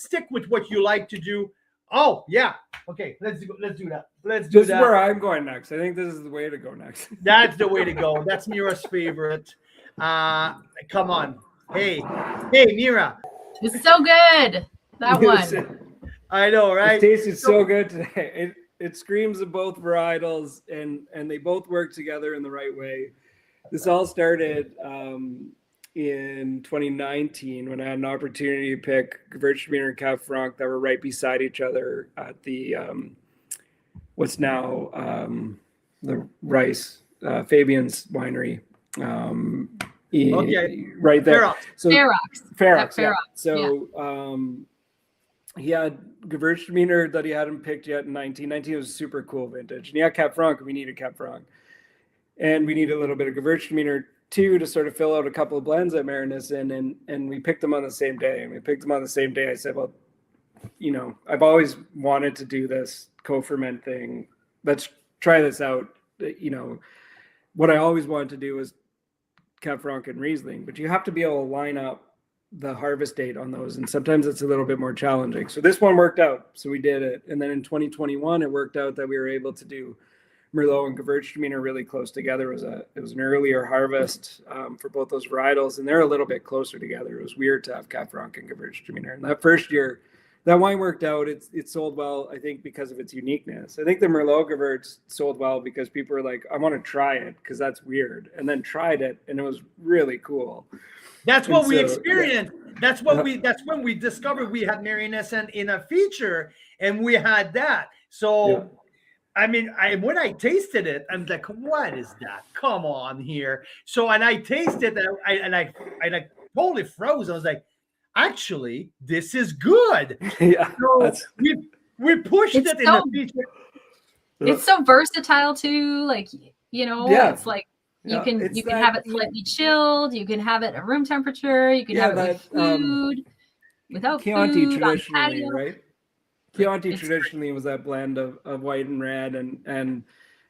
stick with what you like to do. Oh yeah. Okay. Let's do that. Let's do this that. is where I'm going next. I think this is the way to go next. That's the way to go. That's Mira's favorite. Come on. Hey, Mira. It's so good. That one. I know, right? It tasted so good today. It screams of both varietals, and they both work together in the right way. This all started in 2019 when I had an opportunity to pick Gewürztraminer and Cab Franc that were right beside each other at the what's now the Rice Fabian's winery. Okay. Right there. Ferox. So Ferox. Yeah. So he had Gewürztraminer that he hadn't picked yet in 1919. It was a super cool vintage. And he had Cab Franc, and we needed Cab Franc. And we needed a little bit of Gewürztraminer too to sort of fill out a couple of blends at Marynissen, and we picked them on the same day. I said, well, you know, I've always wanted to do this co-ferment thing. Let's try this out. You know, what I always wanted to do was Cab Franc and Riesling, but you have to be able to line up the harvest date on those, and sometimes it's a little bit more challenging. So this one worked out, so we did it. And then in 2021, it worked out that we were able to do Merlot and Gewürztraminer really close together. It was an earlier harvest for both those varietals, and they're a little bit closer together. It was weird to have Cab Franc and Gewürztraminer. And that first year, that wine worked out. It sold well, I think, because of its uniqueness. I think the Merlot Gewürz sold well because people were like, I want to try it because that's weird, and then tried it, and it was really cool. That's what we experienced. Yeah. That's when we discovered we had Marynissen in a feature, and we had that. So. Yeah. I mean, when I tasted it, I'm like, what is that? Come on here. So, and I tasted it, and I totally froze. I was like, actually, this is good. Yeah. So we pushed it in the feature. It's so versatile too. Like, you know, it's like you can have it slightly chilled. You can have it at room temperature. You can have it with food, without Chianti food, traditionally, right? Chianti traditionally was that blend of white and red, and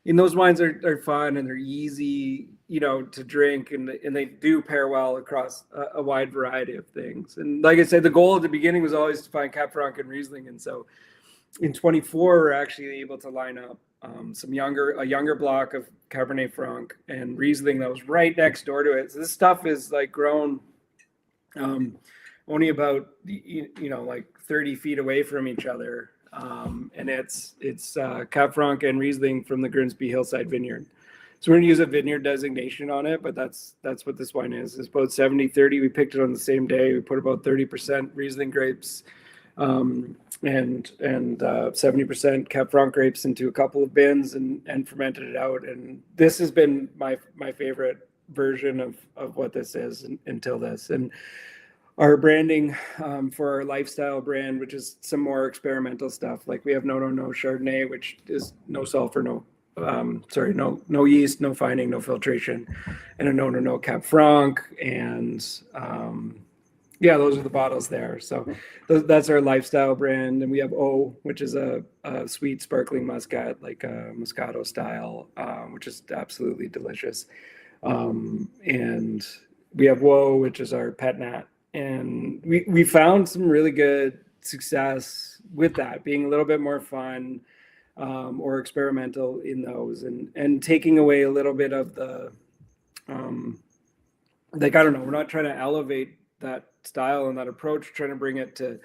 those wines are fun and they're easy, you know, to drink, and they do pair well across a wide variety of things. And like I said, the goal at the beginning was always to find Cab Franc and Riesling, and so in 24 we're actually able to line up a younger block of Cabernet Franc and Riesling that was right next door to it. So this stuff is like grown only about like 30 feet away from each other, and it's Cab Franc and Riesling from the Grimsby Hillside Vineyard. So we're going to use a vineyard designation on it, but that's what this wine is. It's about 70-30. We picked it on the same day. We put about 30% Riesling grapes and 70% Cab Franc grapes into a couple of bins and fermented it out. And this has been my favorite version of what this is until this. And our branding for our lifestyle brand, which is some more experimental stuff, like we have no Chardonnay, which is no sulfur, no yeast, no fining, no filtration, and a no Cab Franc, and those are the bottles there. So that's our lifestyle brand, and we have O, which is a sweet sparkling muscat, like a Moscato style, which is absolutely delicious, and we have Woe, which is our pet nat. And we found some really good success with that, being a little bit more fun or experimental in those, and taking away a little bit of the like, I don't know, we're not trying to elevate that style and that approach, trying to bring it to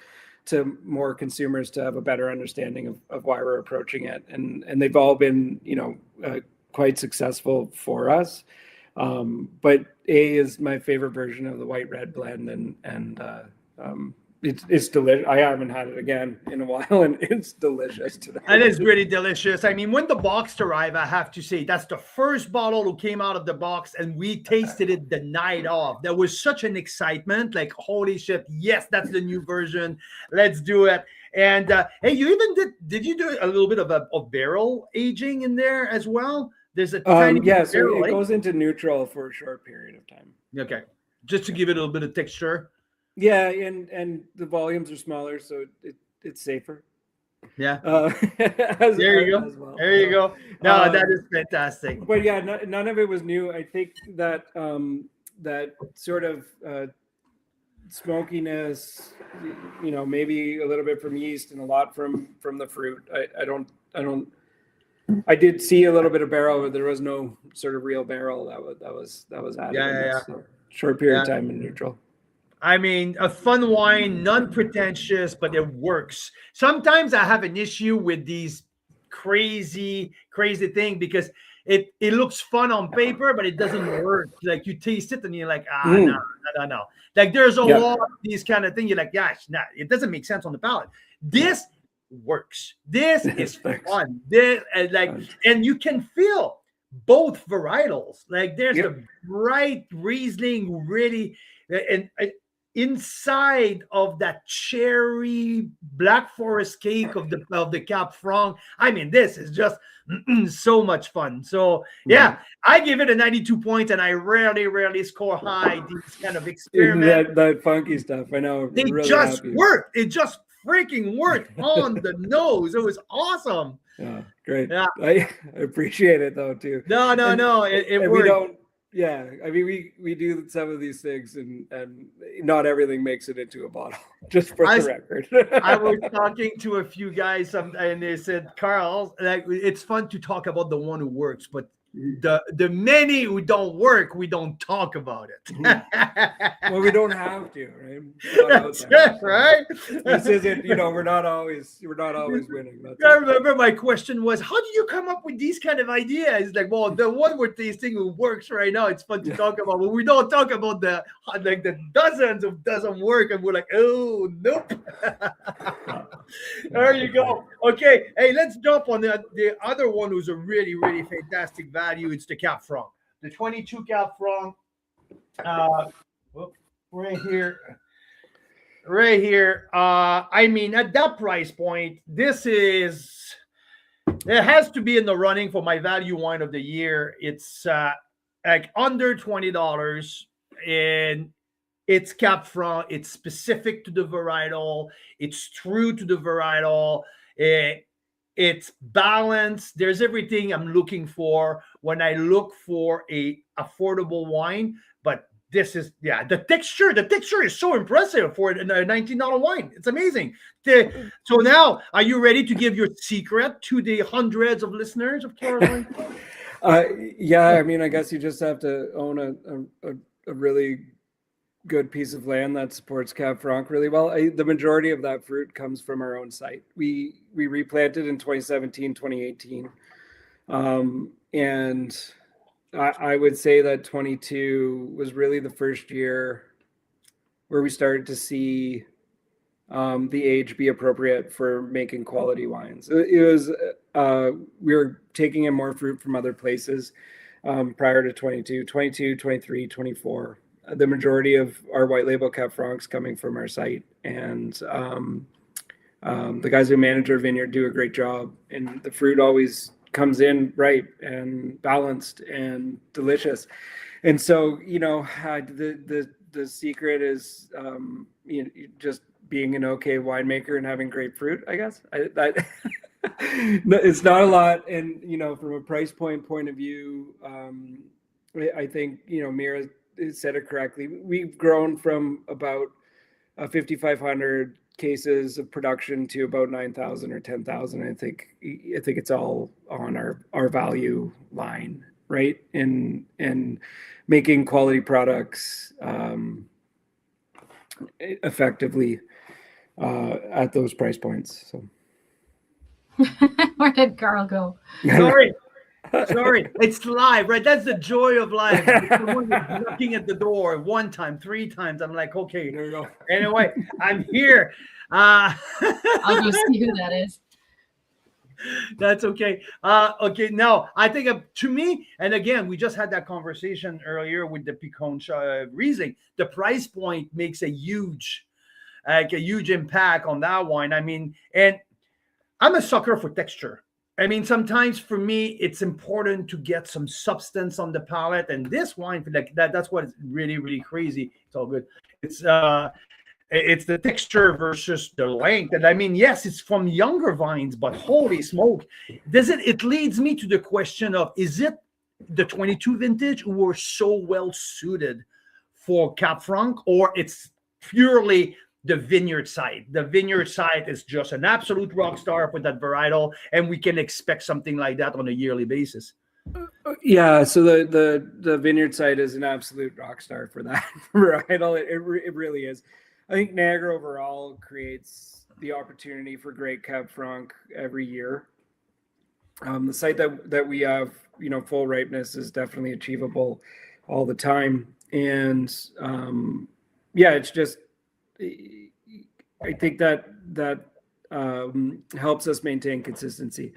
more consumers to have a better understanding of why we're approaching it. And they've all been, quite successful for us. But A is my favorite version of the white red blend, and it's delicious. I haven't had it again in a while, and it's delicious today. It is really delicious. I mean, when the box arrived, I have to say that's the first bottle who came out of the box, and we tasted it the night of. There was such an excitement, like, holy shit, yes, that's the new version. Let's do it. And hey, you even did you do a little bit of barrel aging in there as well? There's a tiny bit so barrel, it goes into neutral for a short period of time. Okay, just to give it a little bit of texture. Yeah, and the volumes are smaller, so it's safer. Yeah. There you go. Well. There you go. No, that is fantastic. But yeah, none of it was new. I think that that sort of smokiness, maybe a little bit from yeast and a lot from the fruit. I did see a little bit of barrel, but there was no sort of real barrel that was added. Yeah. So short period of time in neutral. I mean, a fun wine, non-pretentious, but it works. Sometimes I have an issue with these crazy thing because it looks fun on paper, but it doesn't work. Like, you taste it and you're like, no. Like, there's a lot of these kind of things. You're like, gosh, it doesn't make sense on the palate. This works. This is fun. And you can feel both varietals. Like, there's the bright Riesling, really, and inside of that cherry black forest cake of the Cap Franc. I mean, this is just so much fun. So yeah, I give it a 92 points, and I rarely score high these kind of experiments. That funky stuff. I know. They really just happy. worked. It just freaking worked on the nose. It was awesome. Yeah, great. Yeah. I appreciate it though too. No. It worked. We don't. Yeah, I mean, we do some of these things, and not everything makes it into a bottle. Just for the record. I was talking to a few guys, and they said, Carl, like, it's fun to talk about the one who works, but the many who don't work, we don't talk about it. Well, we don't have to, right? That's it, right? This isn't, we're not always winning. I remember my question was, how do you come up with these kind of ideas? Like, well, the one we're tasting who works right now, it's fun to talk about, but we don't talk about the dozens of doesn't work, and we're like, oh, nope. There you go. Okay, hey, let's jump on the other one who's a really, really fantastic value. It's the Cap Franc, the 22 Cap Franc. Right here. I mean, at that price point, it has to be in the running for my value wine of the year. It's like under $20, and it's Cap Franc. It's specific to the varietal. It's true to the varietal. It's balanced. There's everything I'm looking for when I look for a affordable wine. But this is, the texture is so impressive for a $19 wine. It's amazing. So now, are you ready to give your secret to the hundreds of listeners of Carolina? Yeah, I mean, I guess you just have to own a really good piece of land that supports Cab Franc really well. The majority of that fruit comes from our own site. We replanted in 2017, 2018. And I would say that 22 was really the first year where we started to see the age be appropriate for making quality wines. It was, we were taking in more fruit from other places prior to 22, 23, 24. The majority of our white label Cab Francs coming from our site, and the guys who manage our vineyard do a great job, and the fruit always comes in ripe and balanced and delicious. And so, the secret is just being an okay winemaker and having great fruit, I guess. It's not a lot, and from a price point of view, I think Mira said it correctly. We've grown from about 5,500 cases of production to about 9,000 or 10,000. I think it's all on our value line, right? And making quality products effectively at those price points. So where did Carl go? Sorry, it's live, right? That's the joy of live. Someone is knocking at the door 1 time, 3 times. I'm like, okay, there you go. Anyway, I'm here. I'll go see who that is. That's okay. Okay, now I think to me, and again, we just had that conversation earlier with the Picon Riesling. The price point makes a huge impact on that wine. I mean, and I'm a sucker for texture. I mean, sometimes for me, it's important to get some substance on the palate, and this wine, like that's what is really, really crazy. It's all good. It's the texture versus the length. And I mean, yes, it's from younger vines, but holy smoke. It leads me to the question of, is it the 22 vintage who are so well suited for Cap Franc, or it's purely the vineyard side? The vineyard side is just an absolute rock star for that varietal, and we can expect something like that on a yearly basis. Yeah, so the vineyard side is an absolute rock star for that varietal. It really is. I think Niagara overall creates the opportunity for great Cab Franc every year. The site that we have, full ripeness is definitely achievable all the time. And it's just, I think that helps us maintain consistency.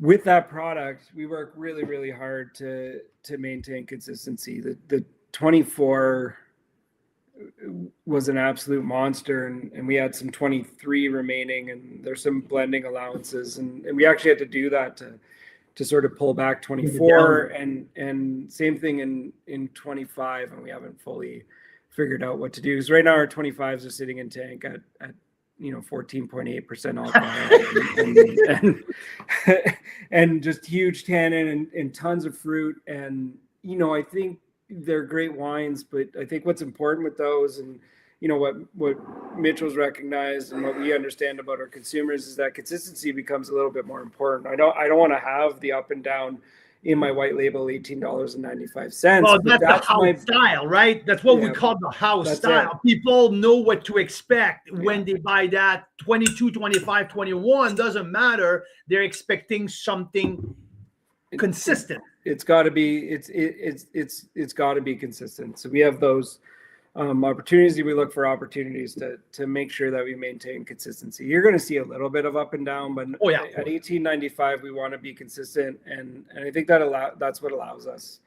With that product, we work really, really hard to maintain consistency. The 24 was an absolute monster, and we had some 23 remaining, and there's some blending allowances, and we actually had to do that to sort of pull back 24, and same thing in 25, and we haven't fully figured out what to do. Because right now our 25s are sitting in tank at 14.8% alcohol and just huge tannin and tons of fruit. And I think they're great wines, but I think what's important with those, and what Mitchell's recognized and what we understand about our consumers, is that consistency becomes a little bit more important. I don't want to have the up and down in my white label $18.95. Well, that's the house style, right? That's what we call the house style. People know what to expect when they buy that 22, 25, 21. Doesn't matter. They're expecting something consistent. It's got to be. It's got to be consistent. So we have those opportunities. We look for opportunities to make sure that we maintain consistency. You're going to see a little bit of up and down, but at 18.95 we want to be consistent, and I think that's what allows us,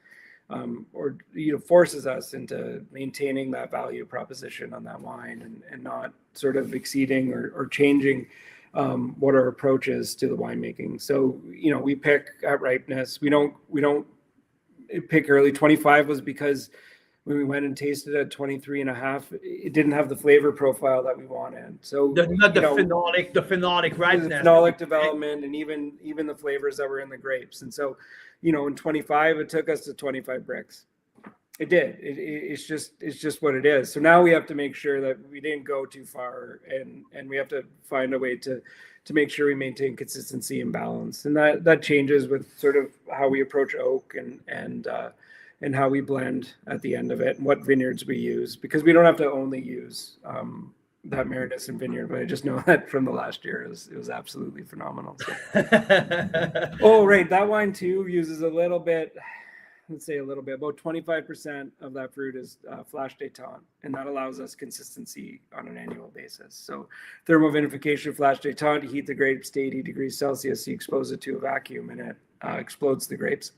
or forces us into maintaining that value proposition on that wine, and not sort of exceeding or changing what our approach is to the winemaking. So we pick at ripeness. We don't pick early. 25 was because when we went and tasted at 23.5, it didn't have the flavor profile that we wanted. So the phenolic ripeness, the phenolic development, and even the flavors that were in the grapes. And so, in 25, it took us to 25 bricks. It did. It's just what it is. So now we have to make sure that we didn't go too far, and we have to find a way to make sure we maintain consistency and balance. And that changes with sort of how we approach oak and how we blend at the end of it, and what vineyards we use, because we don't have to only use that Marynissen vineyard, but I just know that from the last year it was absolutely phenomenal. So. Oh, right. That wine too uses a little bit, about 25% of that fruit is flash détente, and that allows us consistency on an annual basis. So thermovinification, flash détente, you heat the grapes to 80 degrees Celsius, you expose it to a vacuum, and it explodes the grapes.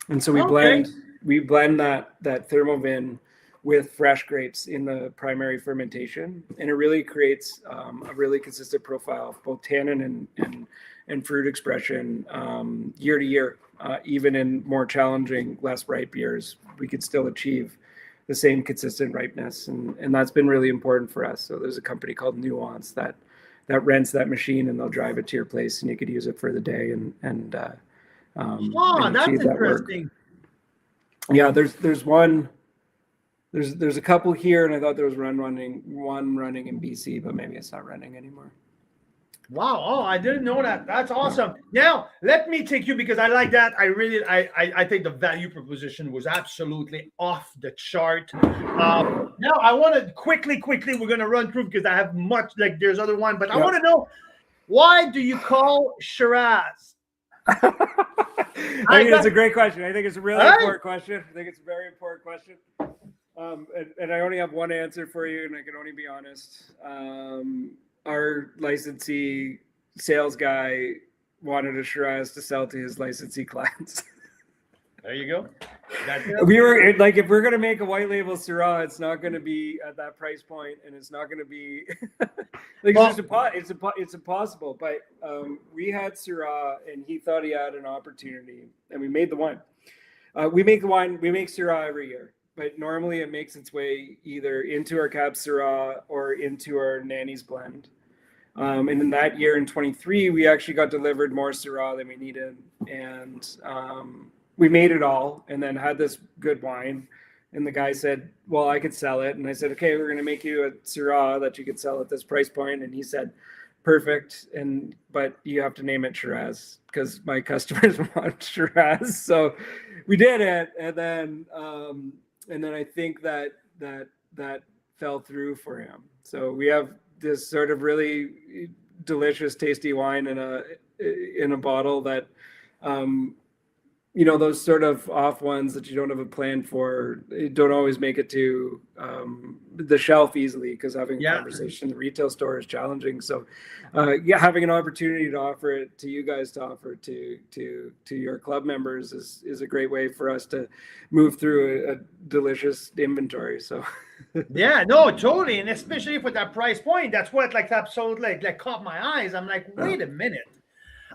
And so we blend that thermovin with fresh grapes in the primary fermentation, and it really creates a really consistent profile of both tannin and fruit expression year to year. Even in more challenging, less ripe years, we could still achieve the same consistent ripeness, and that's been really important for us. So there's a company called Nuance that rents that machine, and they'll drive it to your place, and you could use it for the day and that's interesting. Yeah, there's one there's a couple here, and I thought there was one running in BC, but maybe it's not running anymore. Wow. Oh, I didn't know that. That's awesome. Now, let me take you, because I like that. I think the value proposition was absolutely off the chart. Now, I want to quickly, we're going to run through because I have much, like there's other one, but I want to know, why do you call Shiraz? I mean, it's a great question. I think it's a really important question. I think it's a very important question. And I only have one answer for you, and I can only be honest. Our licensee sales guy wanted a Shiraz to sell to his licensee clients. There you go. We were like, if we're gonna make a white label Syrah, it's not gonna be at that price point, and it's not gonna be like it's impossible. But we had Syrah, and he thought he had an opportunity, and we made the wine. We make Syrah every year, but normally it makes its way either into our Cab Syrah or into our Nanny's blend. And in that year in 23, we actually got delivered more Syrah than we needed, and we made it all, and then had this good wine. And the guy said, well, I could sell it. And I said, okay, we're going to make you a Syrah that you could sell at this price point. And he said, perfect. But you have to name it Shiraz because my customers want Shiraz. So we did it. And then I think that fell through for him. So we have this sort of really delicious, tasty wine in a bottle that, those sort of off ones that you don't have a plan for, you don't always make it to the shelf easily, because having a conversation in the retail store is challenging. So having an opportunity to offer it to you guys, to offer to your club members is a great way for us to move through a delicious inventory. So yeah, no, totally. And especially with that price point, that's what absolutely like caught my eyes. I'm like, wait a minute.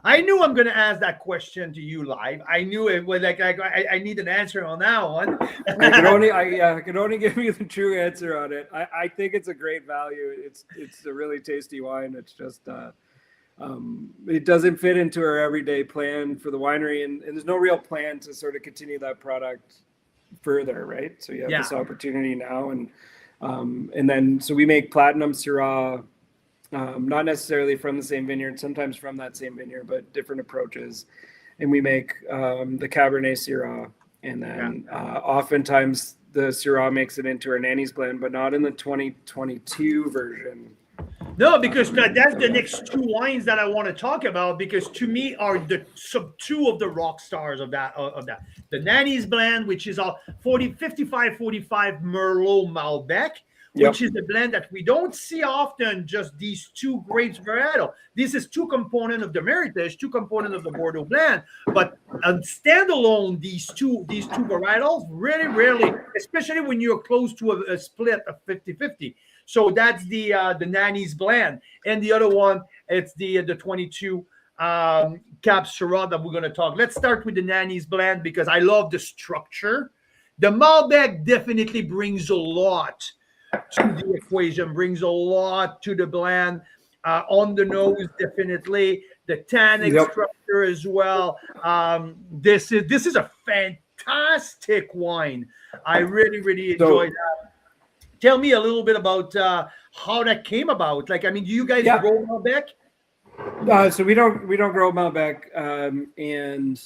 I knew I'm going to ask that question to you live. I knew it was like I need an answer on that one. I can only give you the true answer on it. I think it's a great value. It's a really tasty wine. It's just it doesn't fit into our everyday plan for the winery, and there's no real plan to sort of continue that product further, right? So you have this opportunity now, and then so we make Platinum Syrah. Not necessarily from the same vineyard, sometimes from that same vineyard, but different approaches. And we make the Cabernet Syrah, and then oftentimes the Syrah makes it into our Nanny's blend, but not in the 2022 version. No, because that's the next two wines that I want to talk about, because to me are the two of the rock stars of that. The Nanny's blend, which is a 55-45 Merlot Malbec, which is the blend that we don't see often, just these two grapes varietal. This is two components of the Meritage, two components of the Bordeaux blend, but standalone, these two varietals, really rarely, especially when you're close to a split of 50-50. So that's the Nanny's blend. And the other one, it's the 22 Cab Syrah that we're going to talk. Let's start with the Nanny's blend because I love the structure. The Malbec definitely brings a lot to the equation, brings a lot to the blend. On the nose, definitely the tannic structure as well. This is a fantastic wine. I really enjoyed that. Tell me a little bit about how that came about. Like, I mean, do you guys grow Malbec? So we don't grow Malbec. And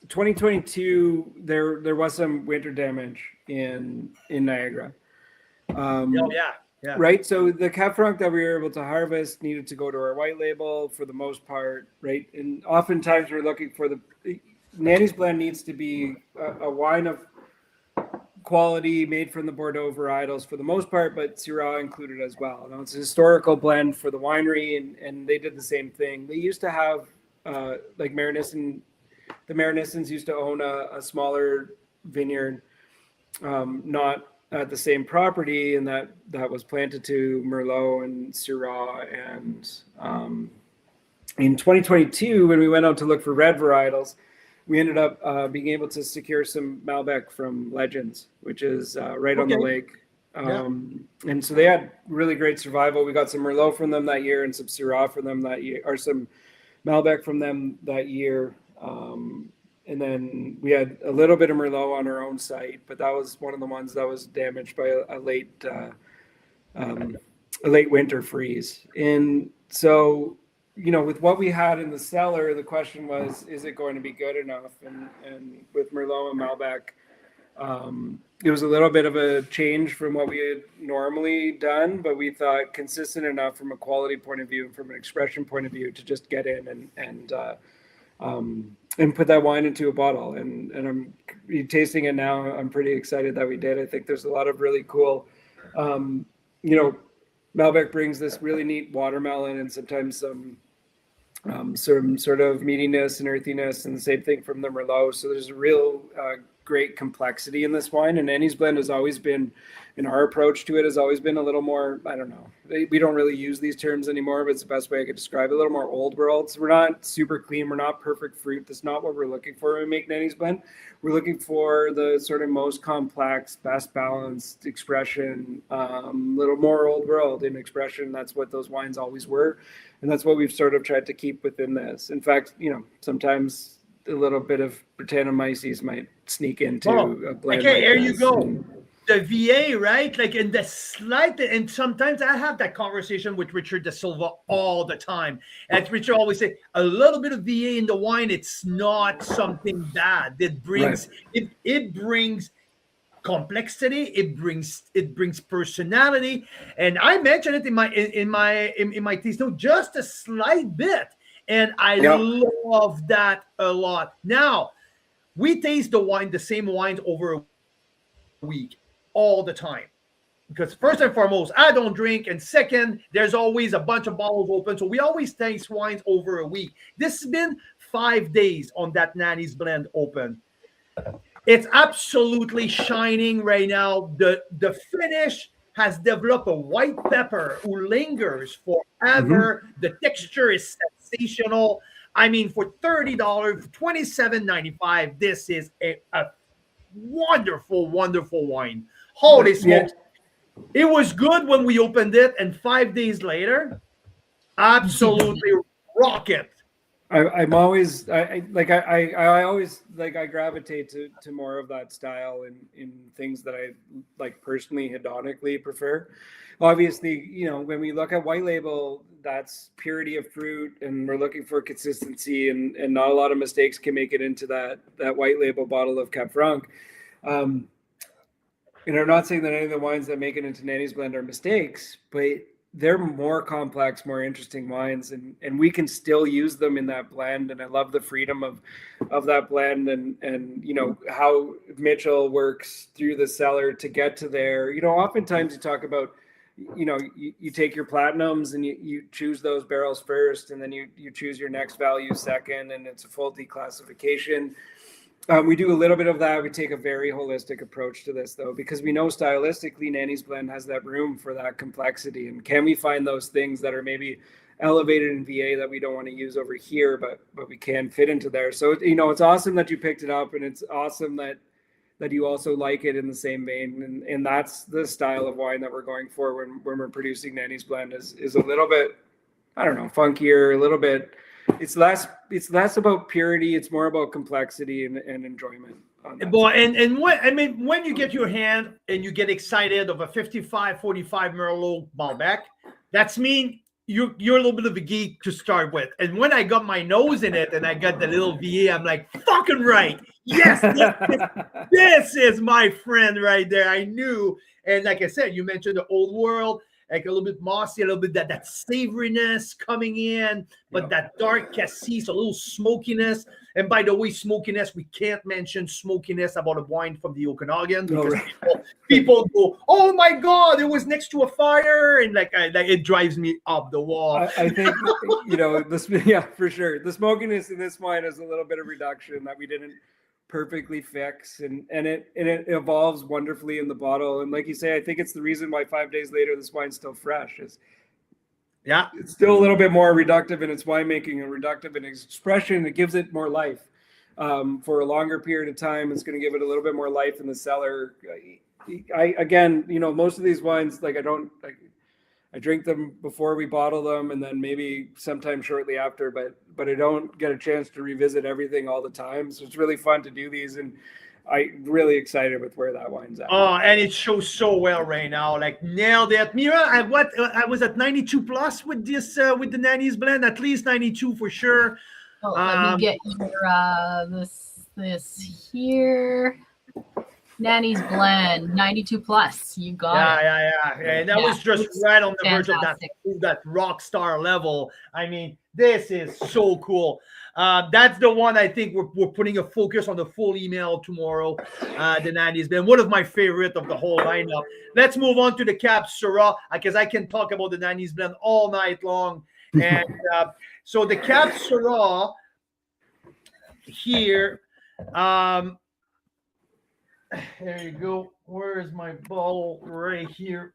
2022, there was some winter damage in Niagara. Right. So the Cab Franc that we were able to harvest needed to go to our white label for the most part, right? And oftentimes we're looking for the Nanny's blend needs to be a wine of quality, made from the Bordeaux varietals for the most part, but Syrah included as well. Now it's a historical blend for the winery, and they did the same thing. They used to have like Marynissen. The Marynissens used to own a smaller vineyard, not at the same property, and that was planted to Merlot and Syrah. And in 2022, when we went out to look for red varietals, we ended up being able to secure some Malbec from Legends, which is right on the lake. And so they had really great survival. We got some Merlot from them that year and some Syrah from them that year, or some Malbec from them that year. and then we had a little bit of Merlot on our own site, but that was one of the ones that was damaged by a late winter freeze. And so, with what we had in the cellar, the question was, is it going to be good enough? And with Merlot and Malbec, it was a little bit of a change from what we had normally done, but we thought consistent enough from a quality point of view and from an expression point of view to just get in and put that wine into a bottle. And I'm tasting it now. I'm pretty excited that we did. I think there's a lot of really cool, Malbec brings this really neat watermelon and sometimes some sort of meatiness and earthiness, and the same thing from the Merlot. So there's a real great complexity in this wine, and Annie's blend has always been, in our approach to it, has always been a little more, I don't know, we don't really use these terms anymore, but it's the best way I could describe it, a little more old world. So we're not super clean, we're not perfect fruit. That's not what we're looking for when we make Annie's blend. We're looking for the sort of most complex, best balanced expression, little more old world in expression. That's what those wines always were, and that's what we've sort of tried to keep within this. In fact, sometimes a little bit of Brettanomyces might sneak into a blend. Okay, like here you this. go. The VA, right? Like in the slight, and sometimes I have that conversation with Richard De Silva all the time. And Richard always say, a little bit of VA in the wine, it's not something bad. It brings it brings complexity, it brings personality. And I mentioned it in my taste note just a slight bit. And I love that a lot. Now, we taste the same wines over a week all the time. Because first and foremost, I don't drink. And second, there's always a bunch of bottles open. So we always taste wines over a week. This has been 5 days on that Nanny's blend open. It's absolutely shining right now. The finish has developed a white pepper who lingers forever. Mm-hmm. The texture is sensational. I mean, for $30, $27.95, this is a wonderful, wonderful wine. Holy smokes. It was good when we opened it, and 5 days later, absolutely rocket. I'm always I always I gravitate to more of that style in things that I like personally hedonically prefer. Obviously, when we look at white label, that's purity of fruit, and we're looking for consistency, and not a lot of mistakes can make it into that white label bottle of Cab Franc. And I'm not saying that any of the wines that make it into Nanny's blend are mistakes, but they're more complex, more interesting wines, and we can still use them in that blend. And I love the freedom of that blend, and how Mitchell works through the cellar to get to there. Oftentimes you talk about, you take your platinums and you choose those barrels first, and then you choose your next value second, and it's a full declassification. We do a little bit of that. We take a very holistic approach to this, though, because we know stylistically Nanny's blend has that room for that complexity. And can we find those things that are maybe elevated in VA that we don't want to use over here, but we can fit into there? So, it's awesome that you picked it up, and it's awesome that you also like it in the same vein. And that's the style of wine that we're going for when we're producing Nanny's blend is a little bit, I don't know, funkier, a little bit. It's less about purity. It's more about complexity and enjoyment. Boy, and when you get your hand and you get excited of a 55-45 Merlot Malbec, that's mean you're a little bit of a geek to start with. And when I got my nose in it and I got the little VA, I'm like, fucking right. Yes, this is my friend right there. I knew. And like I said, you mentioned the old world. Like a little bit mossy, a little bit that savoriness coming in, but that dark cassis, a little smokiness. And by the way, smokiness, we can't mention smokiness about a wine from the Okanagan, because people go, "Oh my God, it was next to a fire," and like it drives me up the wall. I think this, for sure. The smokiness in this wine is a little bit of reduction that we didn't perfectly fix, and it evolves wonderfully in the bottle. And like you say, I think it's the reason why 5 days later this wine's still fresh. It's still a little bit more reductive in its winemaking and reductive in its expression. It gives it more life for a longer period of time. It's going to give it a little bit more life in the cellar. Most of these wines, I drink them before we bottle them, and then maybe sometime shortly after, but I don't get a chance to revisit everything all the time. So it's really fun to do these, and I'm really excited with where that wine's at. Oh, and it shows so well right now. Like nailed it. Mira, I was at 92 plus with this with the Nanny's blend, at least 92 for sure. Oh, let me get your this here. Nanny's blend, 92 plus. You got it. Yeah. And that was just right on the verge of that rock star level. I mean, this is so cool. That's the one I think we're putting a focus on the full email tomorrow. The Nanny's blend, one of my favorite of the whole lineup. Let's move on to the Cab Syrah, because I can talk about the Nanny's blend all night long. And so the Cab Syrah here. There you go. Where is my bottle? Right here.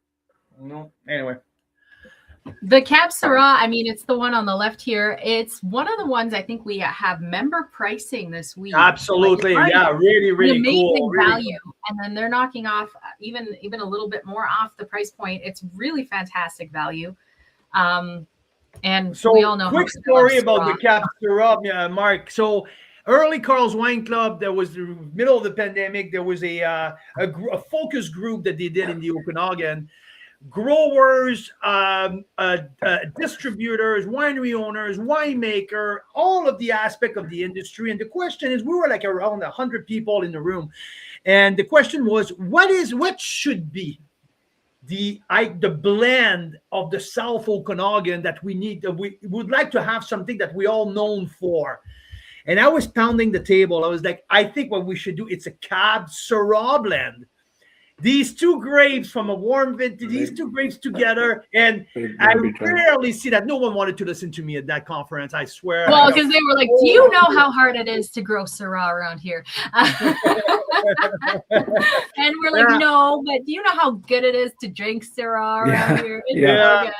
No. Anyway. The Cab Syrah, I mean, it's the one on the left here. It's one of the ones I think we have member pricing this week. Absolutely. Like, yeah. Really amazing cool. value. And then they're knocking off even a little bit more off the price point. It's really fantastic value. And so we all know. Quick story about the Cab Syrah, Mark. So early Carl's Wine Club, there was the middle of the pandemic. There was a focus group that they did in the Okanagan. Growers, distributors, winery owners, winemaker, all of the aspect of the industry. And the question is, we were like around 100 people in the room. And the question was, what should be the blend of the South Okanagan that we need, that we would like to have something that we all known for. And I was pounding the table. I was like, I think what we should do, it's a Cab Syrah blend. These two grapes from a warm vintage, these two grapes together. And I rarely see that. No one wanted to listen to me at that conference, I swear. Well, because they were like, do you know how hard it is to grow Syrah around here? And we're like, no, but do you know how good it is to drink Syrah around here? Yeah,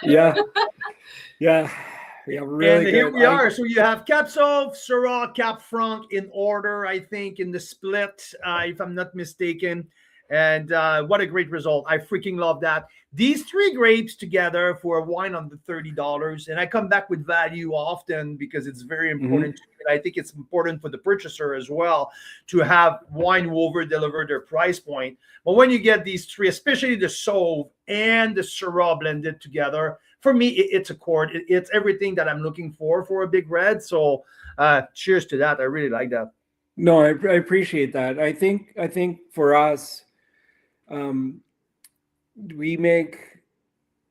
really. And here we are. So you have Cab Sauv, Syrah, Cab Franc in order, I think, in the split, if I'm not mistaken. And what a great result. I freaking love that. These three grapes together for a wine under $30. And I come back with value often because it's very important to me. And I think it's important for the purchaser as well to have wine who over-deliver their price point. But when you get these three, especially the Sauv and the Syrah blended together, for me, it's a chord. It's everything that I'm looking for a big red. So cheers to that. I really like that. No, I appreciate that. I think for us, we make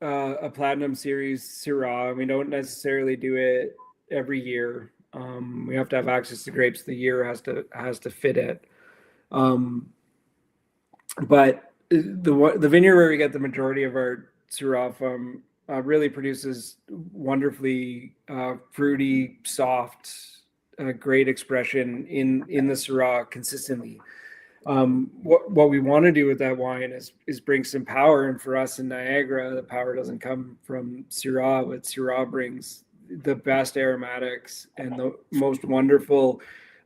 a Platinum Series Syrah. We don't necessarily do it every year. We have to have access to grapes. The year has to fit it. But the vineyard where we get the majority of our Syrah from really produces wonderfully fruity, soft, great expression in the Syrah consistently. What we want to do with that wine is bring some power. And for us in Niagara, the power doesn't come from Syrah, but Syrah brings the best aromatics and the most wonderful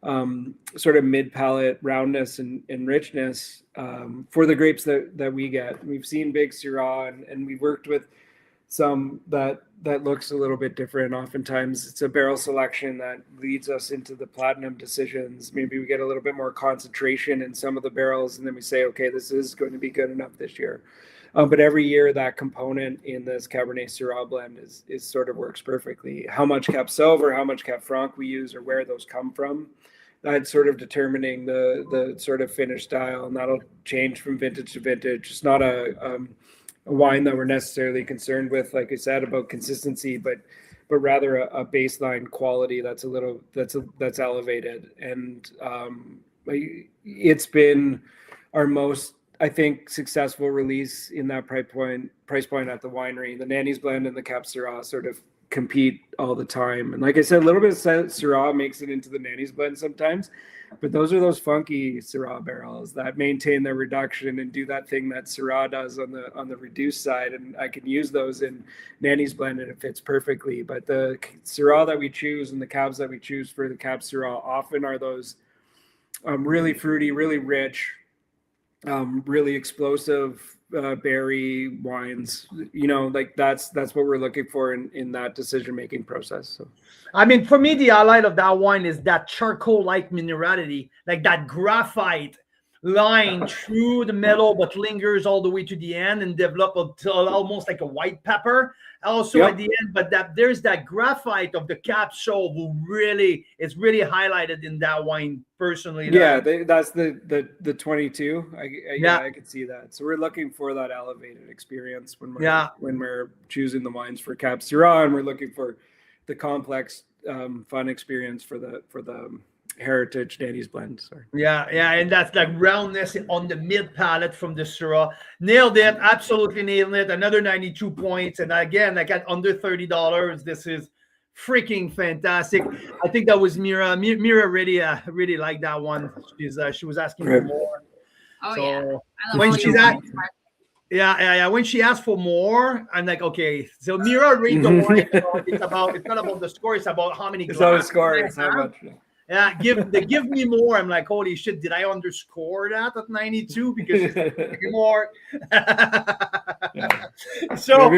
sort of mid-palate roundness and richness for the grapes that we get. We've seen big Syrah and we've worked with some that looks a little bit different. Oftentimes it's a barrel selection that leads us into the platinum decisions. Maybe we get a little bit more concentration in some of the barrels, and then we say, okay, this is going to be good enough this year. But every year that component in this Cabernet Syrah blend is sort of works perfectly. How much Cab Sauv or how much Cab Franc we use or where those come from, that's sort of determining the sort of finish style, and that'll change from vintage to vintage. It's not a wine that we're necessarily concerned with, like I said, about consistency, but rather a baseline quality that's elevated. And it's been our most, I think, successful release in that price point at the winery. The Nanny's blend and the Cab Syrah sort of compete all the time. And like I said, a little bit of Syrah makes it into the Nanny's blend sometimes. But those are those funky Syrah barrels that maintain their reduction and do that thing that Syrah does on the reduced side. And I can use those in Nanny's blend and it fits perfectly. But the Syrah that we choose and the cabs that we choose for the Cab Syrah often are those really fruity, really rich, really explosive berry wines. Like that's what we're looking for in that decision-making process. So, I mean, for me, the highlight of that wine is that charcoal-like minerality, like that graphite line through the middle, but lingers all the way to the end and develop until almost like a white pepper. Also at the end, but there's that graphite of the Cap Show it's really highlighted in that wine personally. Yeah, that's the 22. I could see that. So we're looking for that elevated experience when we're choosing the wines for Cap Syrah, and we're looking for the complex, fun experience for the Heritage Danny's blend. Sorry. Yeah, and that's like roundness on the mid palate from the Syrah. Nailed it, absolutely nailed it. Another 92 points, and again, like at under $30. This is freaking fantastic. I think that was Mira. Mira really liked that one. She was asking for more. Oh so yeah, I love when all she's your at, wines, Marc. yeah. When she asked for more, I'm like, okay. So Mira rate the wine. It's not about the score. It's about how many. It's not a score. It's how much. Yeah, give me more. I'm like, holy shit, did I underscore that at 92? Because she's like, give me more. So,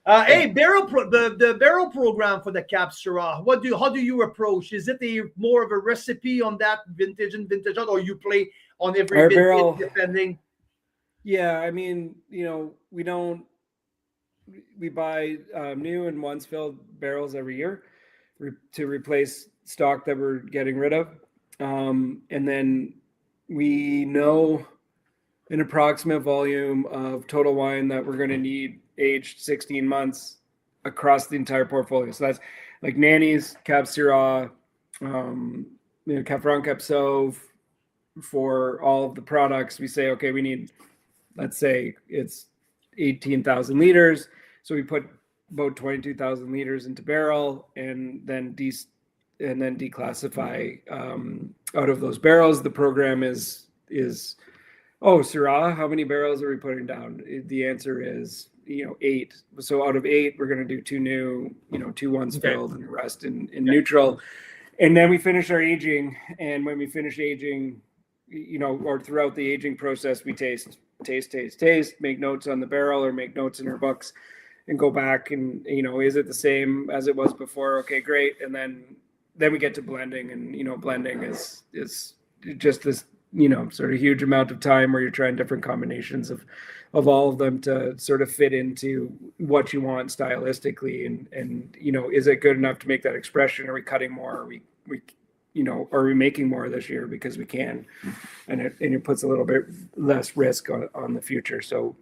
hey, the barrel program for the Cap Syrah. How do you approach? Is it more of a recipe on that vintage and vintage, or you play on every vintage barrel, depending? Yeah, I mean, we buy new and once filled barrels every year to replace stock that we're getting rid of. And then we know an approximate volume of total wine that we're going to need aged 16 months across the entire portfolio. So that's like Nanny's, Cap Syrah, Cap Franc, Cap Sauv. For all of the products, we say, okay, we need, let's say it's 18,000 liters. So we put about 22,000 liters into barrel and then declassify out of those barrels. The program is Syrah, how many barrels are we putting down? The answer is 8. So out of 8, we're going to do 2 new, 2 ones filled and the rest in neutral. And then we finish our aging. And when we finish aging, or throughout the aging process, we taste, make notes on the barrel or make notes in our books and go back and, is it the same as it was before? Okay, great. And then we get to blending, and, blending is just this, sort of huge amount of time where you're trying different combinations of all of them to sort of fit into what you want stylistically. And, is it good enough to make that expression? Are we cutting more? Are we making more this year because we can? And it puts a little bit less risk on the future. So,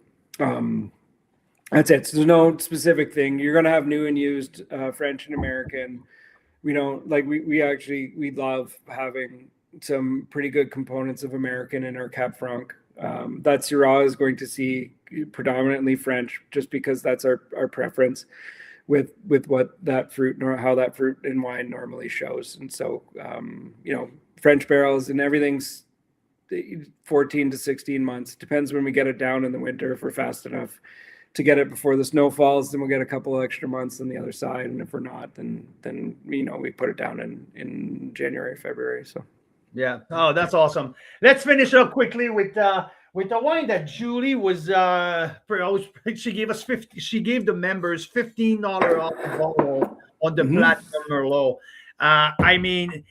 that's it. So there's no specific thing. You're going to have new and used French and American. We don't we love having some pretty good components of American in our Cap Franc. That Syrah is going to see predominantly French just because that's our preference with what that fruit or how that fruit in wine normally shows. And so, French barrels and everything's 14 to 16 months. Depends when we get it down in the winter. If we're fast enough to get it before the snow falls, then we'll get a couple of extra months on the other side. And if we're not, then we put it down in January, February. So yeah. Oh, that's awesome. Let's finish up quickly with the wine that Julie was she gave us she gave the members $15 off the bottle on the Platinum Merlot. I mean,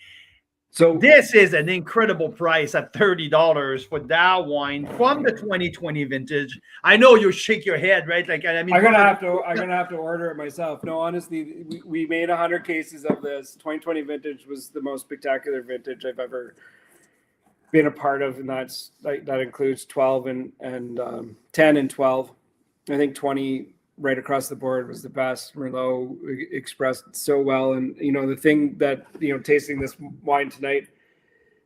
so this is an incredible price at $30 for that wine from the 2020 vintage. I know you shake your head, right? Like, I mean, I'm gonna have to order it myself. No, honestly, we made 100 cases of this. 2020 vintage was the most spectacular vintage I've ever been a part of, and that includes 12 and 10 and 12. I think 20 right across the board was the best. Merlot expressed so well. And, the thing that, tasting this wine tonight,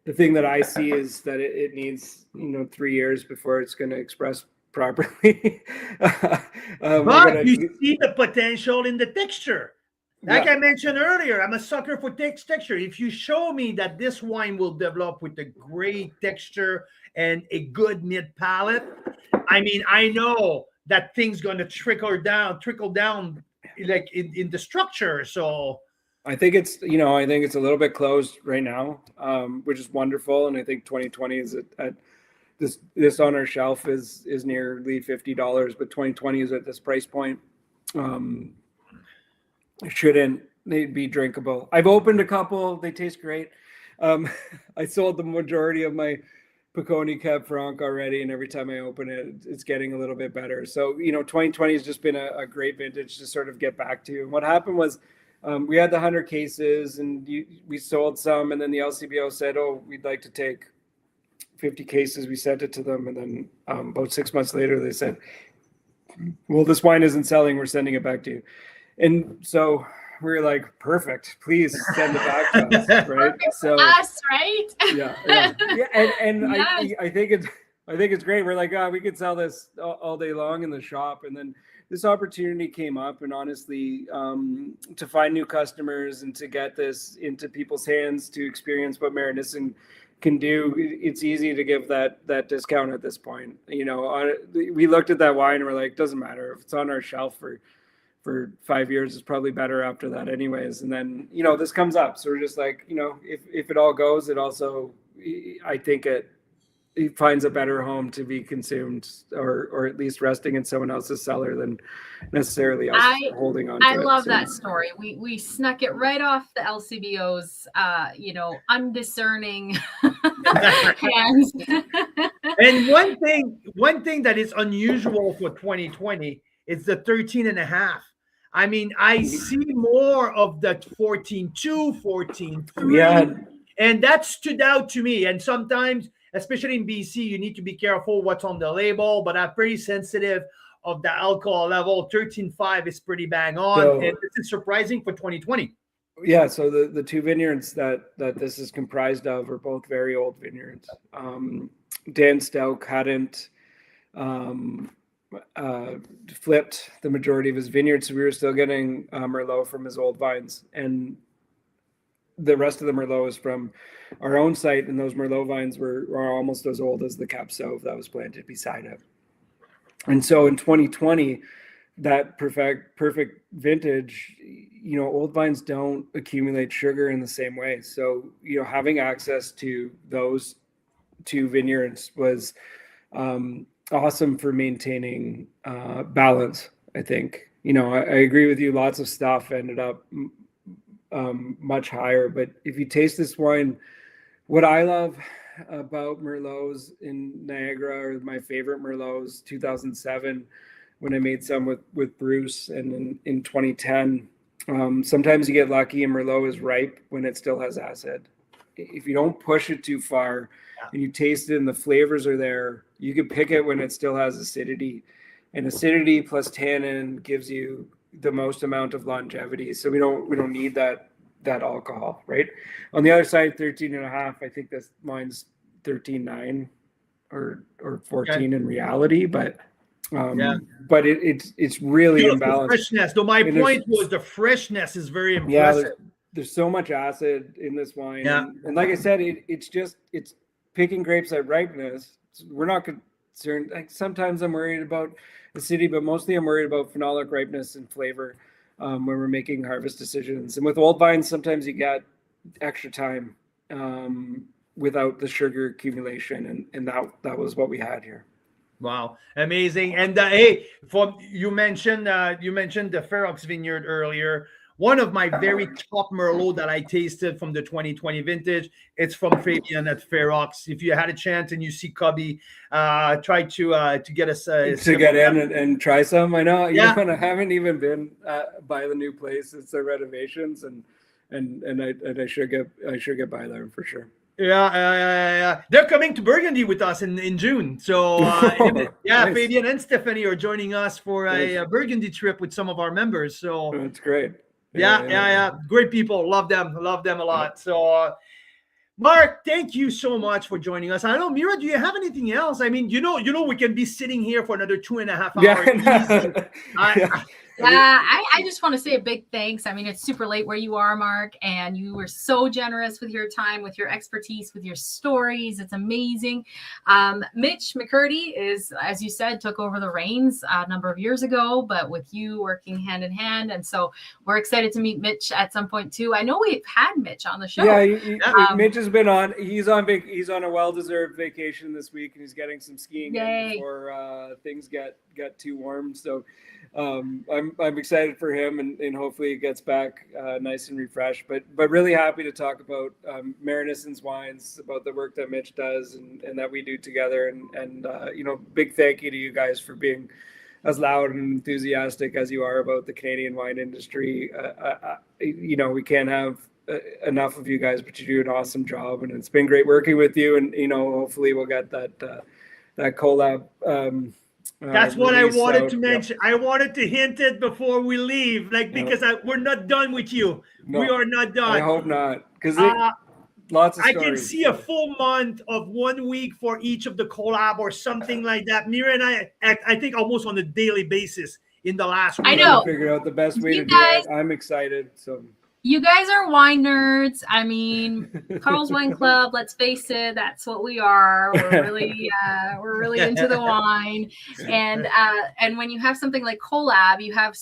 the thing that I see is that it needs, 3 years before it's going to express properly. But you see the potential in the texture. Like I mentioned earlier, I'm a sucker for texture. If you show me that this wine will develop with a great texture and a good mid palate, I mean, I know that thing's going to trickle down like in the structure. So I think it's a little bit closed right now, which is wonderful. And I think 2020 is at this on our shelf is nearly $50, but 2020 is at this price point. Shouldn't they be drinkable? I've opened a couple; they taste great. I sold the majority of my Piconi Cab Franc already, and every time I open it, it's getting a little bit better. So 2020 has just been a great vintage to sort of get back to. And what happened was we had the 100 cases, and we sold some, and then the LCBO said, "Oh, we'd like to take 50 cases." We sent it to them, and then about 6 months later, they said, "Well, this wine isn't selling. We're sending it back to you." And so we were like, "Perfect, please send it back to us." Right? So us, right? yeah. And yes. I think it's great. We're like, we could sell this all day long in the shop, and then this opportunity came up, and honestly, to find new customers and to get this into people's hands to experience what Marynissen can do, it's easy to give that discount at this point. We looked at that wine and we're like, doesn't matter if it's on our shelf for 5 years, it's probably better after that anyways. And then this comes up, so we're just like, if it all goes, it also, I think it finds a better home to be consumed or at least resting in someone else's cellar than necessarily us holding on to it. I love that story. We snuck it right off the LCBO's undiscerning hands. And one thing that is unusual for 2020 is the 13.5. I mean, I see more of the 14.2, 14.3. Yeah. And that stood out to me. And sometimes, especially in BC, you need to be careful what's on the label, but I'm pretty sensitive of the alcohol level. 13.5 is pretty bang on. So, and this is surprising for 2020. Yeah, so the two vineyards that this is comprised of are both very old vineyards. Dan Stout hadn't flipped the majority of his vineyards, so we were still getting Merlot from his old vines, and the rest of the Merlot is from our own site, and those Merlot vines were almost as old as the Cab Sauv that was planted beside it. And so in 2020, that perfect vintage, old vines don't accumulate sugar in the same way. So, having access to those two vineyards was awesome for maintaining balance, I think. I agree with you. Lots of stuff ended up much higher. But if you taste this wine, what I love about Merlots in Niagara, or my favorite Merlots, 2007, when I made some with Bruce, and in 2010, sometimes you get lucky and Merlot is ripe when it still has acid. If you don't push it too far and you taste it and the flavors are there, you can pick it when it still has acidity. And acidity plus tannin gives you the most amount of longevity. So we don't need that alcohol, right? On the other side, 13.5, I think this wine's 13.9 or 14 in reality, but it's really imbalanced. Freshness. Though my point was the freshness is very impressive. Yeah, there's so much acid in this wine. Yeah. And like I said, it's picking grapes at ripeness. We're not concerned. Like, sometimes I'm worried about acidity, but mostly I'm worried about phenolic ripeness and flavor when we're making harvest decisions. And with old vines, sometimes you get extra time without the sugar accumulation, and that was what we had here. Wow, amazing! And you mentioned the Ferox vineyard earlier. One of my very top Merlot that I tasted from the 2020 vintage, it's from Fabian at Ferox. If you had a chance and you see Cubby, try to get us to get in and try some. I know, I haven't even been by the new place. It's the renovations, and I should get by there for sure. Yeah. They're coming to Burgundy with us in June. So nice. Fabian and Stephanie are joining us for a Burgundy trip with some of our members. So that's great. Yeah. Great people. Love them a lot. So Marc, thank you so much for joining us. I don't know, Mira, do you have anything else? I mean, we can be sitting here for another 2.5 hours. Yeah, I just want to say a big thanks. I mean, it's super late where you are, Marc, and you were so generous with your time, with your expertise, with your stories. It's amazing. Mitch McCurdy is, as you said, took over the reins a number of years ago, but with you working hand in hand. And so we're excited to meet Mitch at some point too. I know we've had Mitch on the show. Yeah, Mitch has been on. He's on a well-deserved vacation this week, and he's getting some skiing in before things get too warm. So I'm excited for him, and hopefully he gets back nice and refreshed. But really happy to talk about Marynissen's wines, about the work that Mitch does and that we do together. And big thank you to you guys for being as loud and enthusiastic as you are about the Canadian wine industry. We can't have enough of you guys, but you do an awesome job, and it's been great working with you. And hopefully we'll get that collab. That's what I wanted to mention. Yep. I wanted to hint it before we leave, because we're not done with you. No, we are not done. I hope not, because lots of stories. I can see a full month of 1 week for each of the collab or something like that. Mira and I think almost on a daily basis in the last week. I know. Figure out the best way to do it. I'm excited. So. You guys are wine nerds. I mean, Carl's Wine Club, let's face it, that's what we are. We're really into the wine. And when you have something like collab, you have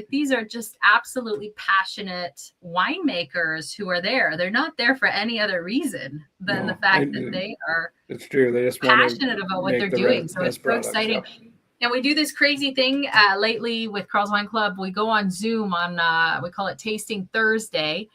these are just absolutely passionate winemakers who are there. They're not there for any other reason than the fact that they are it's true. They just passionate about what they're doing. So it's so exciting. Yeah. And we do this crazy thing lately with Carl's Wine Club. We go on Zoom on, we call it Tasting Thursday.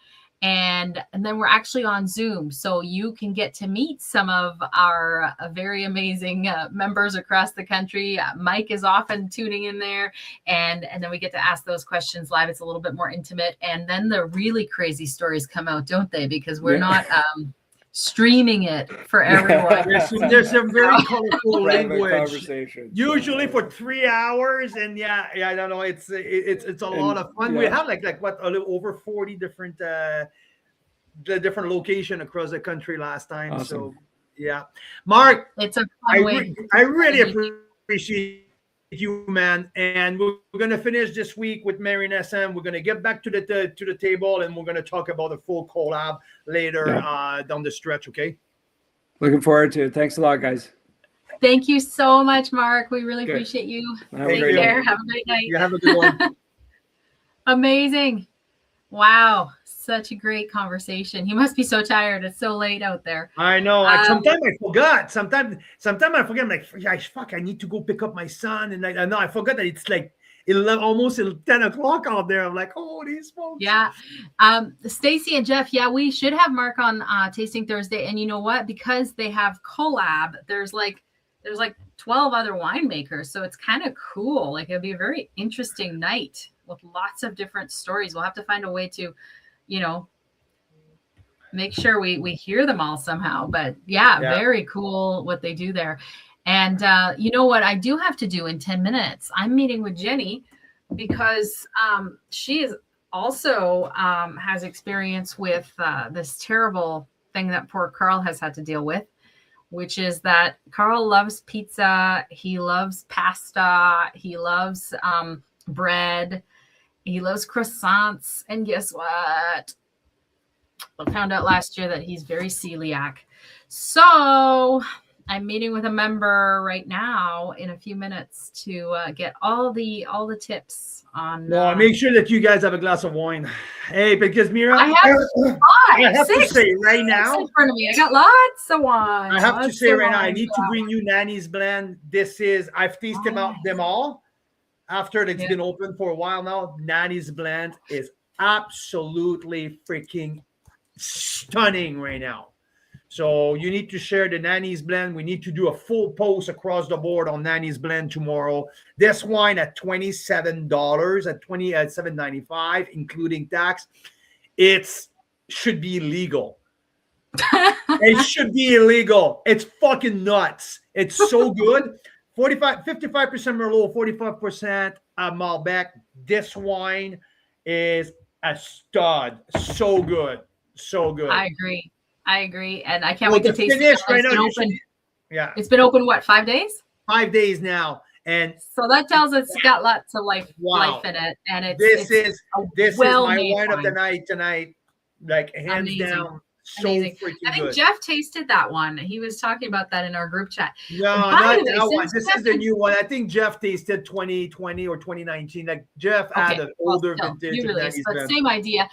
And then we're actually on Zoom. So you can get to meet some of our very amazing members across the country. Mike is often tuning in there. And then we get to ask those questions live. It's a little bit more intimate. And then the really crazy stories come out, don't they? Because we're not... streaming it for everyone. There's some very colorful language. Usually for 3 hours, and I don't know. It's a lot of fun. We have like a little over 40 different different location across the country last time. Awesome. So Marc, it's a fun way. I really appreciate you, man, and we're going to finish this week with Marynissen. We're going to get back to the table, and we're going to talk about a full collab later down the stretch. Okay, looking forward to it. Thanks a lot, guys. Thank you so much, Marc. We really appreciate you. Take care. Have a great night. You have a good one. Amazing. Wow, such a great conversation. He must be so tired. It's so late out there. I know. Sometimes I forgot. Sometimes I forget. I'm like, fuck, I need to go pick up my son. And I know I forgot that it's like 11, almost 10 o'clock out there. I'm like, holy smokes. Yeah. Stacy and Jeff, we should have Marc on Tasting Thursday. And you know what? Because they have collab, there's like 12 other winemakers. So it's kind of cool. Like it'll be a very interesting night with lots of different stories. We'll have to find a way to, make sure we hear them all somehow. But very cool what they do there. And you know what I do have to do in 10 minutes? I'm meeting with Jenny because she is also has experience with this terrible thing that poor Carl has had to deal with, which is that Carl loves pizza. He loves pasta. He loves bread. He loves croissants. And guess what? I found out last year that he's very celiac. So I'm meeting with a member right now in a few minutes to get all the tips on. Well, make sure that you guys have a glass of wine. Hey, because Mira, I have to say right now in front of me. I got lots of wine. I have to say right now, I need to bring you Nanny's blend. I've tasted them all. After it's been open for a while now, Nanny's blend is absolutely freaking stunning right now. So you need to share the Nanny's blend. We need to do a full post across the board on Nanny's blend tomorrow. This wine at $27 at $27.95, including tax. It should be illegal. It should be illegal. It's fucking nuts. It's so good. 55% Merlot, 45% Malbec. This wine is a stud. So good. So good. I agree. And I can't wait to taste it. Right now, it's been open, what, 5 days? 5 days now. And so that tells us it's got lots of life wow, in it, and this is my well-made wine of the wine. night tonight, like hands Amazing. down. So Amazing. freaking I think good. Jeff tasted that one. He was talking about that in our group chat. No, By not the way, that one. since This Jeff is the and- new one. I think Jeff tasted 2020 or 2019. Like Jeff had an older vintage. New and release, he's but been- same idea.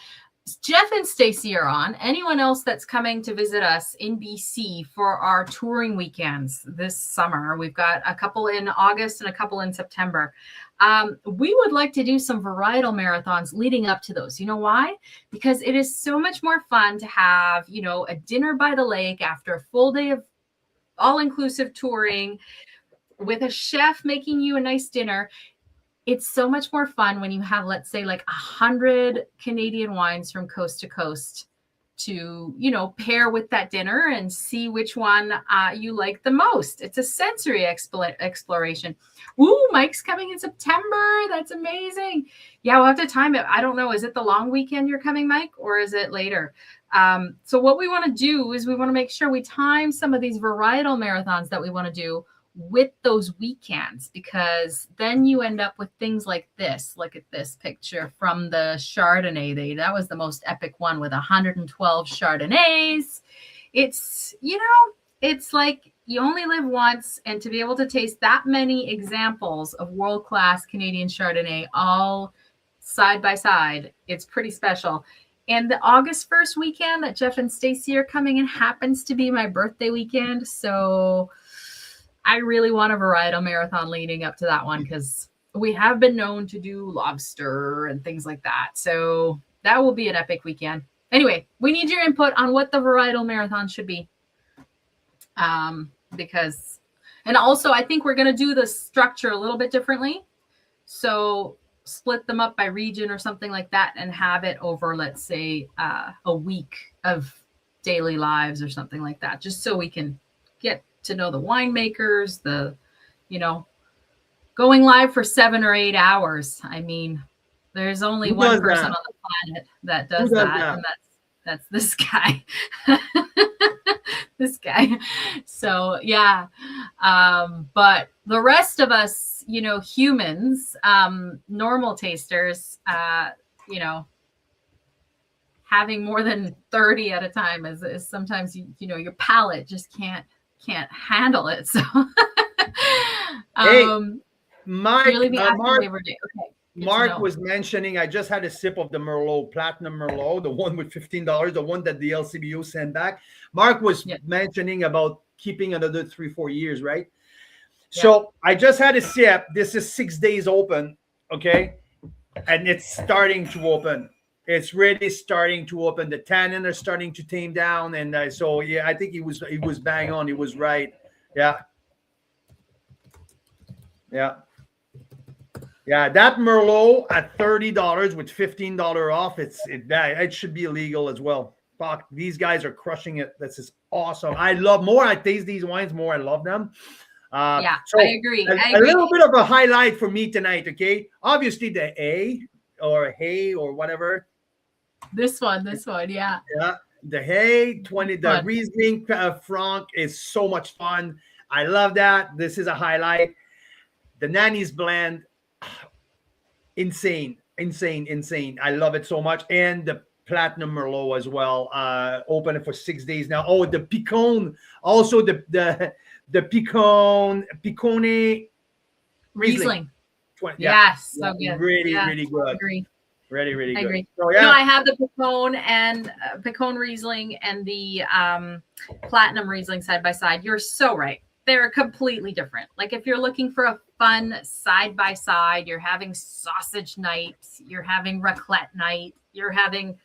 Jeff and Stacy are on. Anyone else that's coming to visit us in BC for our touring weekends this summer? We've got a couple in August and a couple in September. We would like to do some varietal marathons leading up to those. You know why? Because it is so much more fun to have, you know, a dinner by the lake after a full day of all-inclusive touring with a chef making you a nice dinner. It's so much more fun when you have, let's say, like 100 Canadian wines from coast to coast to, you know, pair with that dinner and see which one you like the most. It's a sensory exploration. Ooh, Mike's coming in September. That's amazing. Yeah, we'll have to time it. I don't know. Is it the long weekend you're coming, Mike, or is it later? So what we want to do is we want to make sure we time some of these varietal marathons that we want to do with those weekends, because then you end up with things like this. Look at this picture from the Chardonnay. That was the most epic one with 112 Chardonnays. It's, you know, it's like you only live once, and to be able to taste that many examples of world-class Canadian Chardonnay all side by side, it's pretty special. And the August 1st weekend that Jeff and Stacy are coming in happens to be my birthday weekend. So I really want a varietal marathon leading up to that one, because we have been known to do lobster and things like that. So that will be an epic weekend. Anyway, we need your input on what the varietal marathon should be. Because, and also I think we're going to do the structure a little bit differently. So split them up by region or something like that and have it over, let's say, a week of daily lives or something like that, just so we can get to know the winemakers, you know, going live for 7 or 8 hours. I mean, there's only one person on the planet that does that, and that's this guy. This guy. So yeah. But the rest of us, you know, humans, normal tasters, you know, having more than 30 at a time is sometimes, you know, your palate just can't handle it. So hey, Mark, Mark was mentioning, I just had a sip of the Merlot, Platinum Merlot, the one with $15, the one that the LCBO sent back. Mark was mentioning about keeping another 3-4 years, right? Yeah. So I just had a sip. This is 6 days open, okay? And it's starting to open. It's really starting to open. The tannin are starting to tame down. And so, yeah, I think he was bang on. He was right. Yeah. Yeah. Yeah, that Merlot at $30 with $15 off, it should be illegal as well. Fuck, these guys are crushing it. This is awesome. I taste these wines more, I love them. Yeah, so I agree. A little bit of a highlight for me tonight, okay? Obviously the Hay or whatever. This one, yeah. Yeah, the Hay 20, the Riesling Franc is so much fun. I love that. This is a highlight. The Nanny's blend, insane. I love it so much. And the Platinum Merlot as well. Open for 6 days now. Oh, the Picon, also the Picone Riesling. Yes, so good. Really good. I agree. Really I good. agree. So, yeah. No, I have the Picone and Picone Riesling and the Platinum Riesling side by side. You're so right. They're completely different. Like if you're looking for a fun side by side, you're having sausage night, you're having raclette night, you're having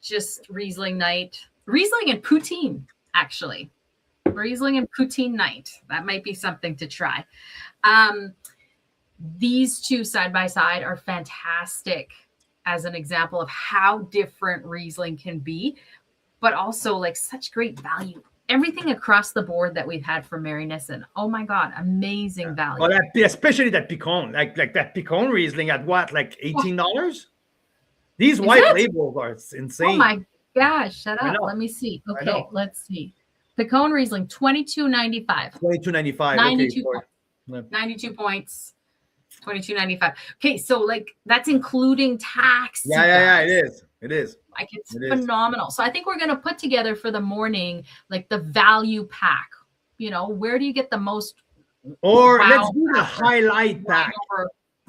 just Riesling night, Riesling and poutine, actually. Riesling and poutine night. That might be something to try. These two side by side are fantastic as an example of how different Riesling can be, but also like such great value. Everything across the board that we've had from Marynissen. Oh my God, amazing value. Well, especially that Picon, like that Picon Riesling at what, like $18? These white labels are insane. Oh my gosh, shut up. Let me see. Okay, let's see. Picon Riesling, $22.95. $22.95. $92. Okay, 92 points. 22.95. Okay, so like that's including tax. Yeah, it is. Like it's phenomenal. So I think we're gonna put together for the morning like the value pack. You know, where do you get the most? Or let's do the highlight pack.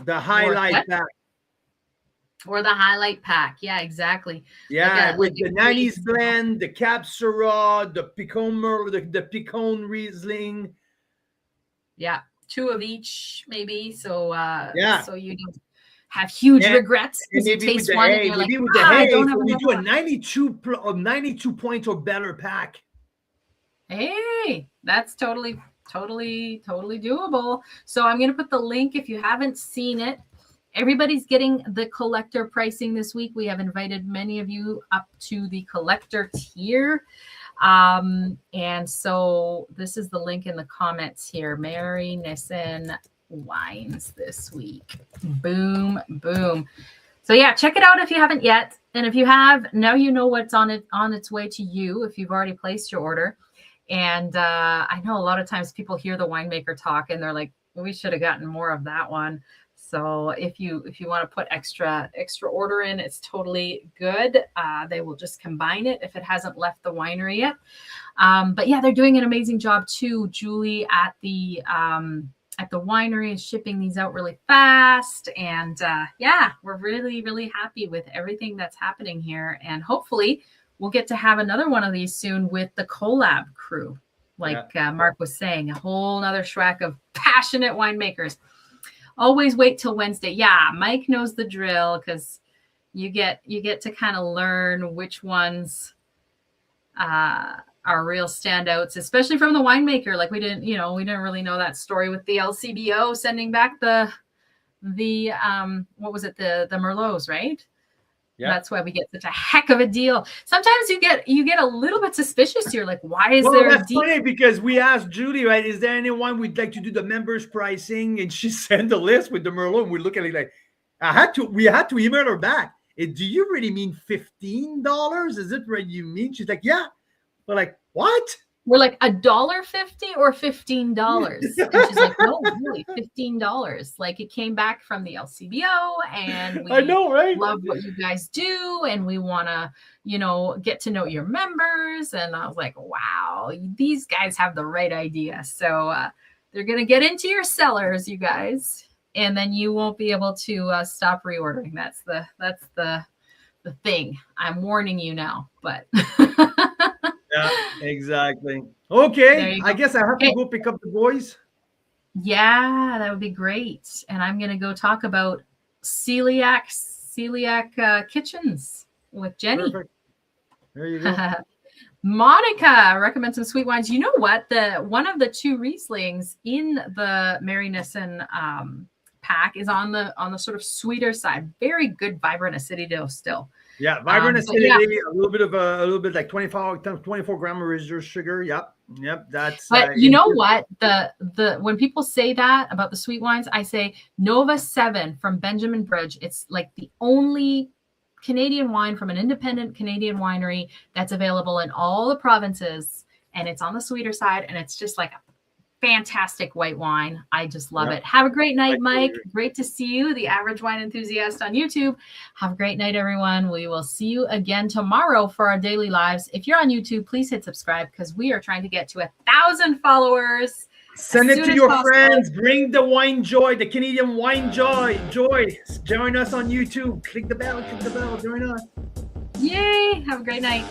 The highlight pack. Or the highlight pack. Yeah, exactly. Yeah, like with the 90s blend, the Cab Syrah, the Picon Riesling. Yeah. 2 of each, maybe. So yeah. So you don't have huge regrets. And maybe with the hay, maybe with the hay, so we do a 92 points or better pack. Hey, that's totally doable. So I'm going to put the link if you haven't seen it. Everybody's getting the collector pricing this week. We have invited many of you up to the collector tier. And so this is the link in the comments here. Marynissen wines this week. Boom, boom. So yeah, check it out if you haven't yet. And if you have, now you know what's on its way to you if you've already placed your order. And I know a lot of times people hear the winemaker talk and they're like, we should have gotten more of that one. So if you want to put extra order in, it's totally good. They will just combine it if it hasn't left the winery yet. But yeah, they're doing an amazing job too. Julie at the winery is shipping these out really fast. And yeah, we're really, really happy with everything that's happening here. And hopefully we'll get to have another one of these soon with the collab crew. Like Mark was saying, a whole nother schwack of passionate winemakers. Always wait till Wednesday. Yeah, Mike knows the drill because you get to kind of learn which ones are real standouts, especially from the winemaker. Like we didn't really know that story with the LCBO sending back the what was it, the Merlots, right? Yeah. That's why we get such a heck of a deal. Sometimes you get a little bit suspicious. You're like, why is there that's funny because we asked Julie, right? Is there anyone we'd like to do the members pricing? And she sent a list with the Merlot. And we look at it like, we had to email her back. Do you really mean $15? Is it what you mean? She's like, yeah. We're like, what? We're like $1.50 or $15. And she's like, no, really, $15. Like it came back from the LCBO and we love what you guys do. And we want to, get to know your members. And I was like, wow, these guys have the right idea. So they're going to get into your cellars, you guys. And then you won't be able to stop reordering. That's the thing. I'm warning you now, but yeah, exactly. Okay, I guess I have to go pick up the boys. Yeah, that would be great. And I'm going to go talk about celiac kitchens with Jenny. Perfect. There you go. Monica recommends some sweet wines. You know what? One of the 2 Rieslings in the Marynissen pack is on the sort of sweeter side. Very good, vibrant acidity still. Yeah, vibrant acidity, a little bit like 24 gram of residual sugar. Yep. That's. But you know what? The when people say that about the sweet wines, I say Nova 7 from Benjamin Bridge. It's like the only Canadian wine from an independent Canadian winery that's available in all the provinces, and it's on the sweeter side, and it's just like a fantastic white wine. I just love it. Have a great night, Mike. Great to see you, the Average Wine Enthusiast on YouTube. Have a great night, everyone. We will see you again tomorrow for our daily lives. If you're on YouTube, please hit subscribe because we are trying to get to 1,000 followers. Send it to your friends. Bring the wine joy, the Canadian wine joy. Join us on YouTube. Click the bell. Join us. Yay. Have a great night.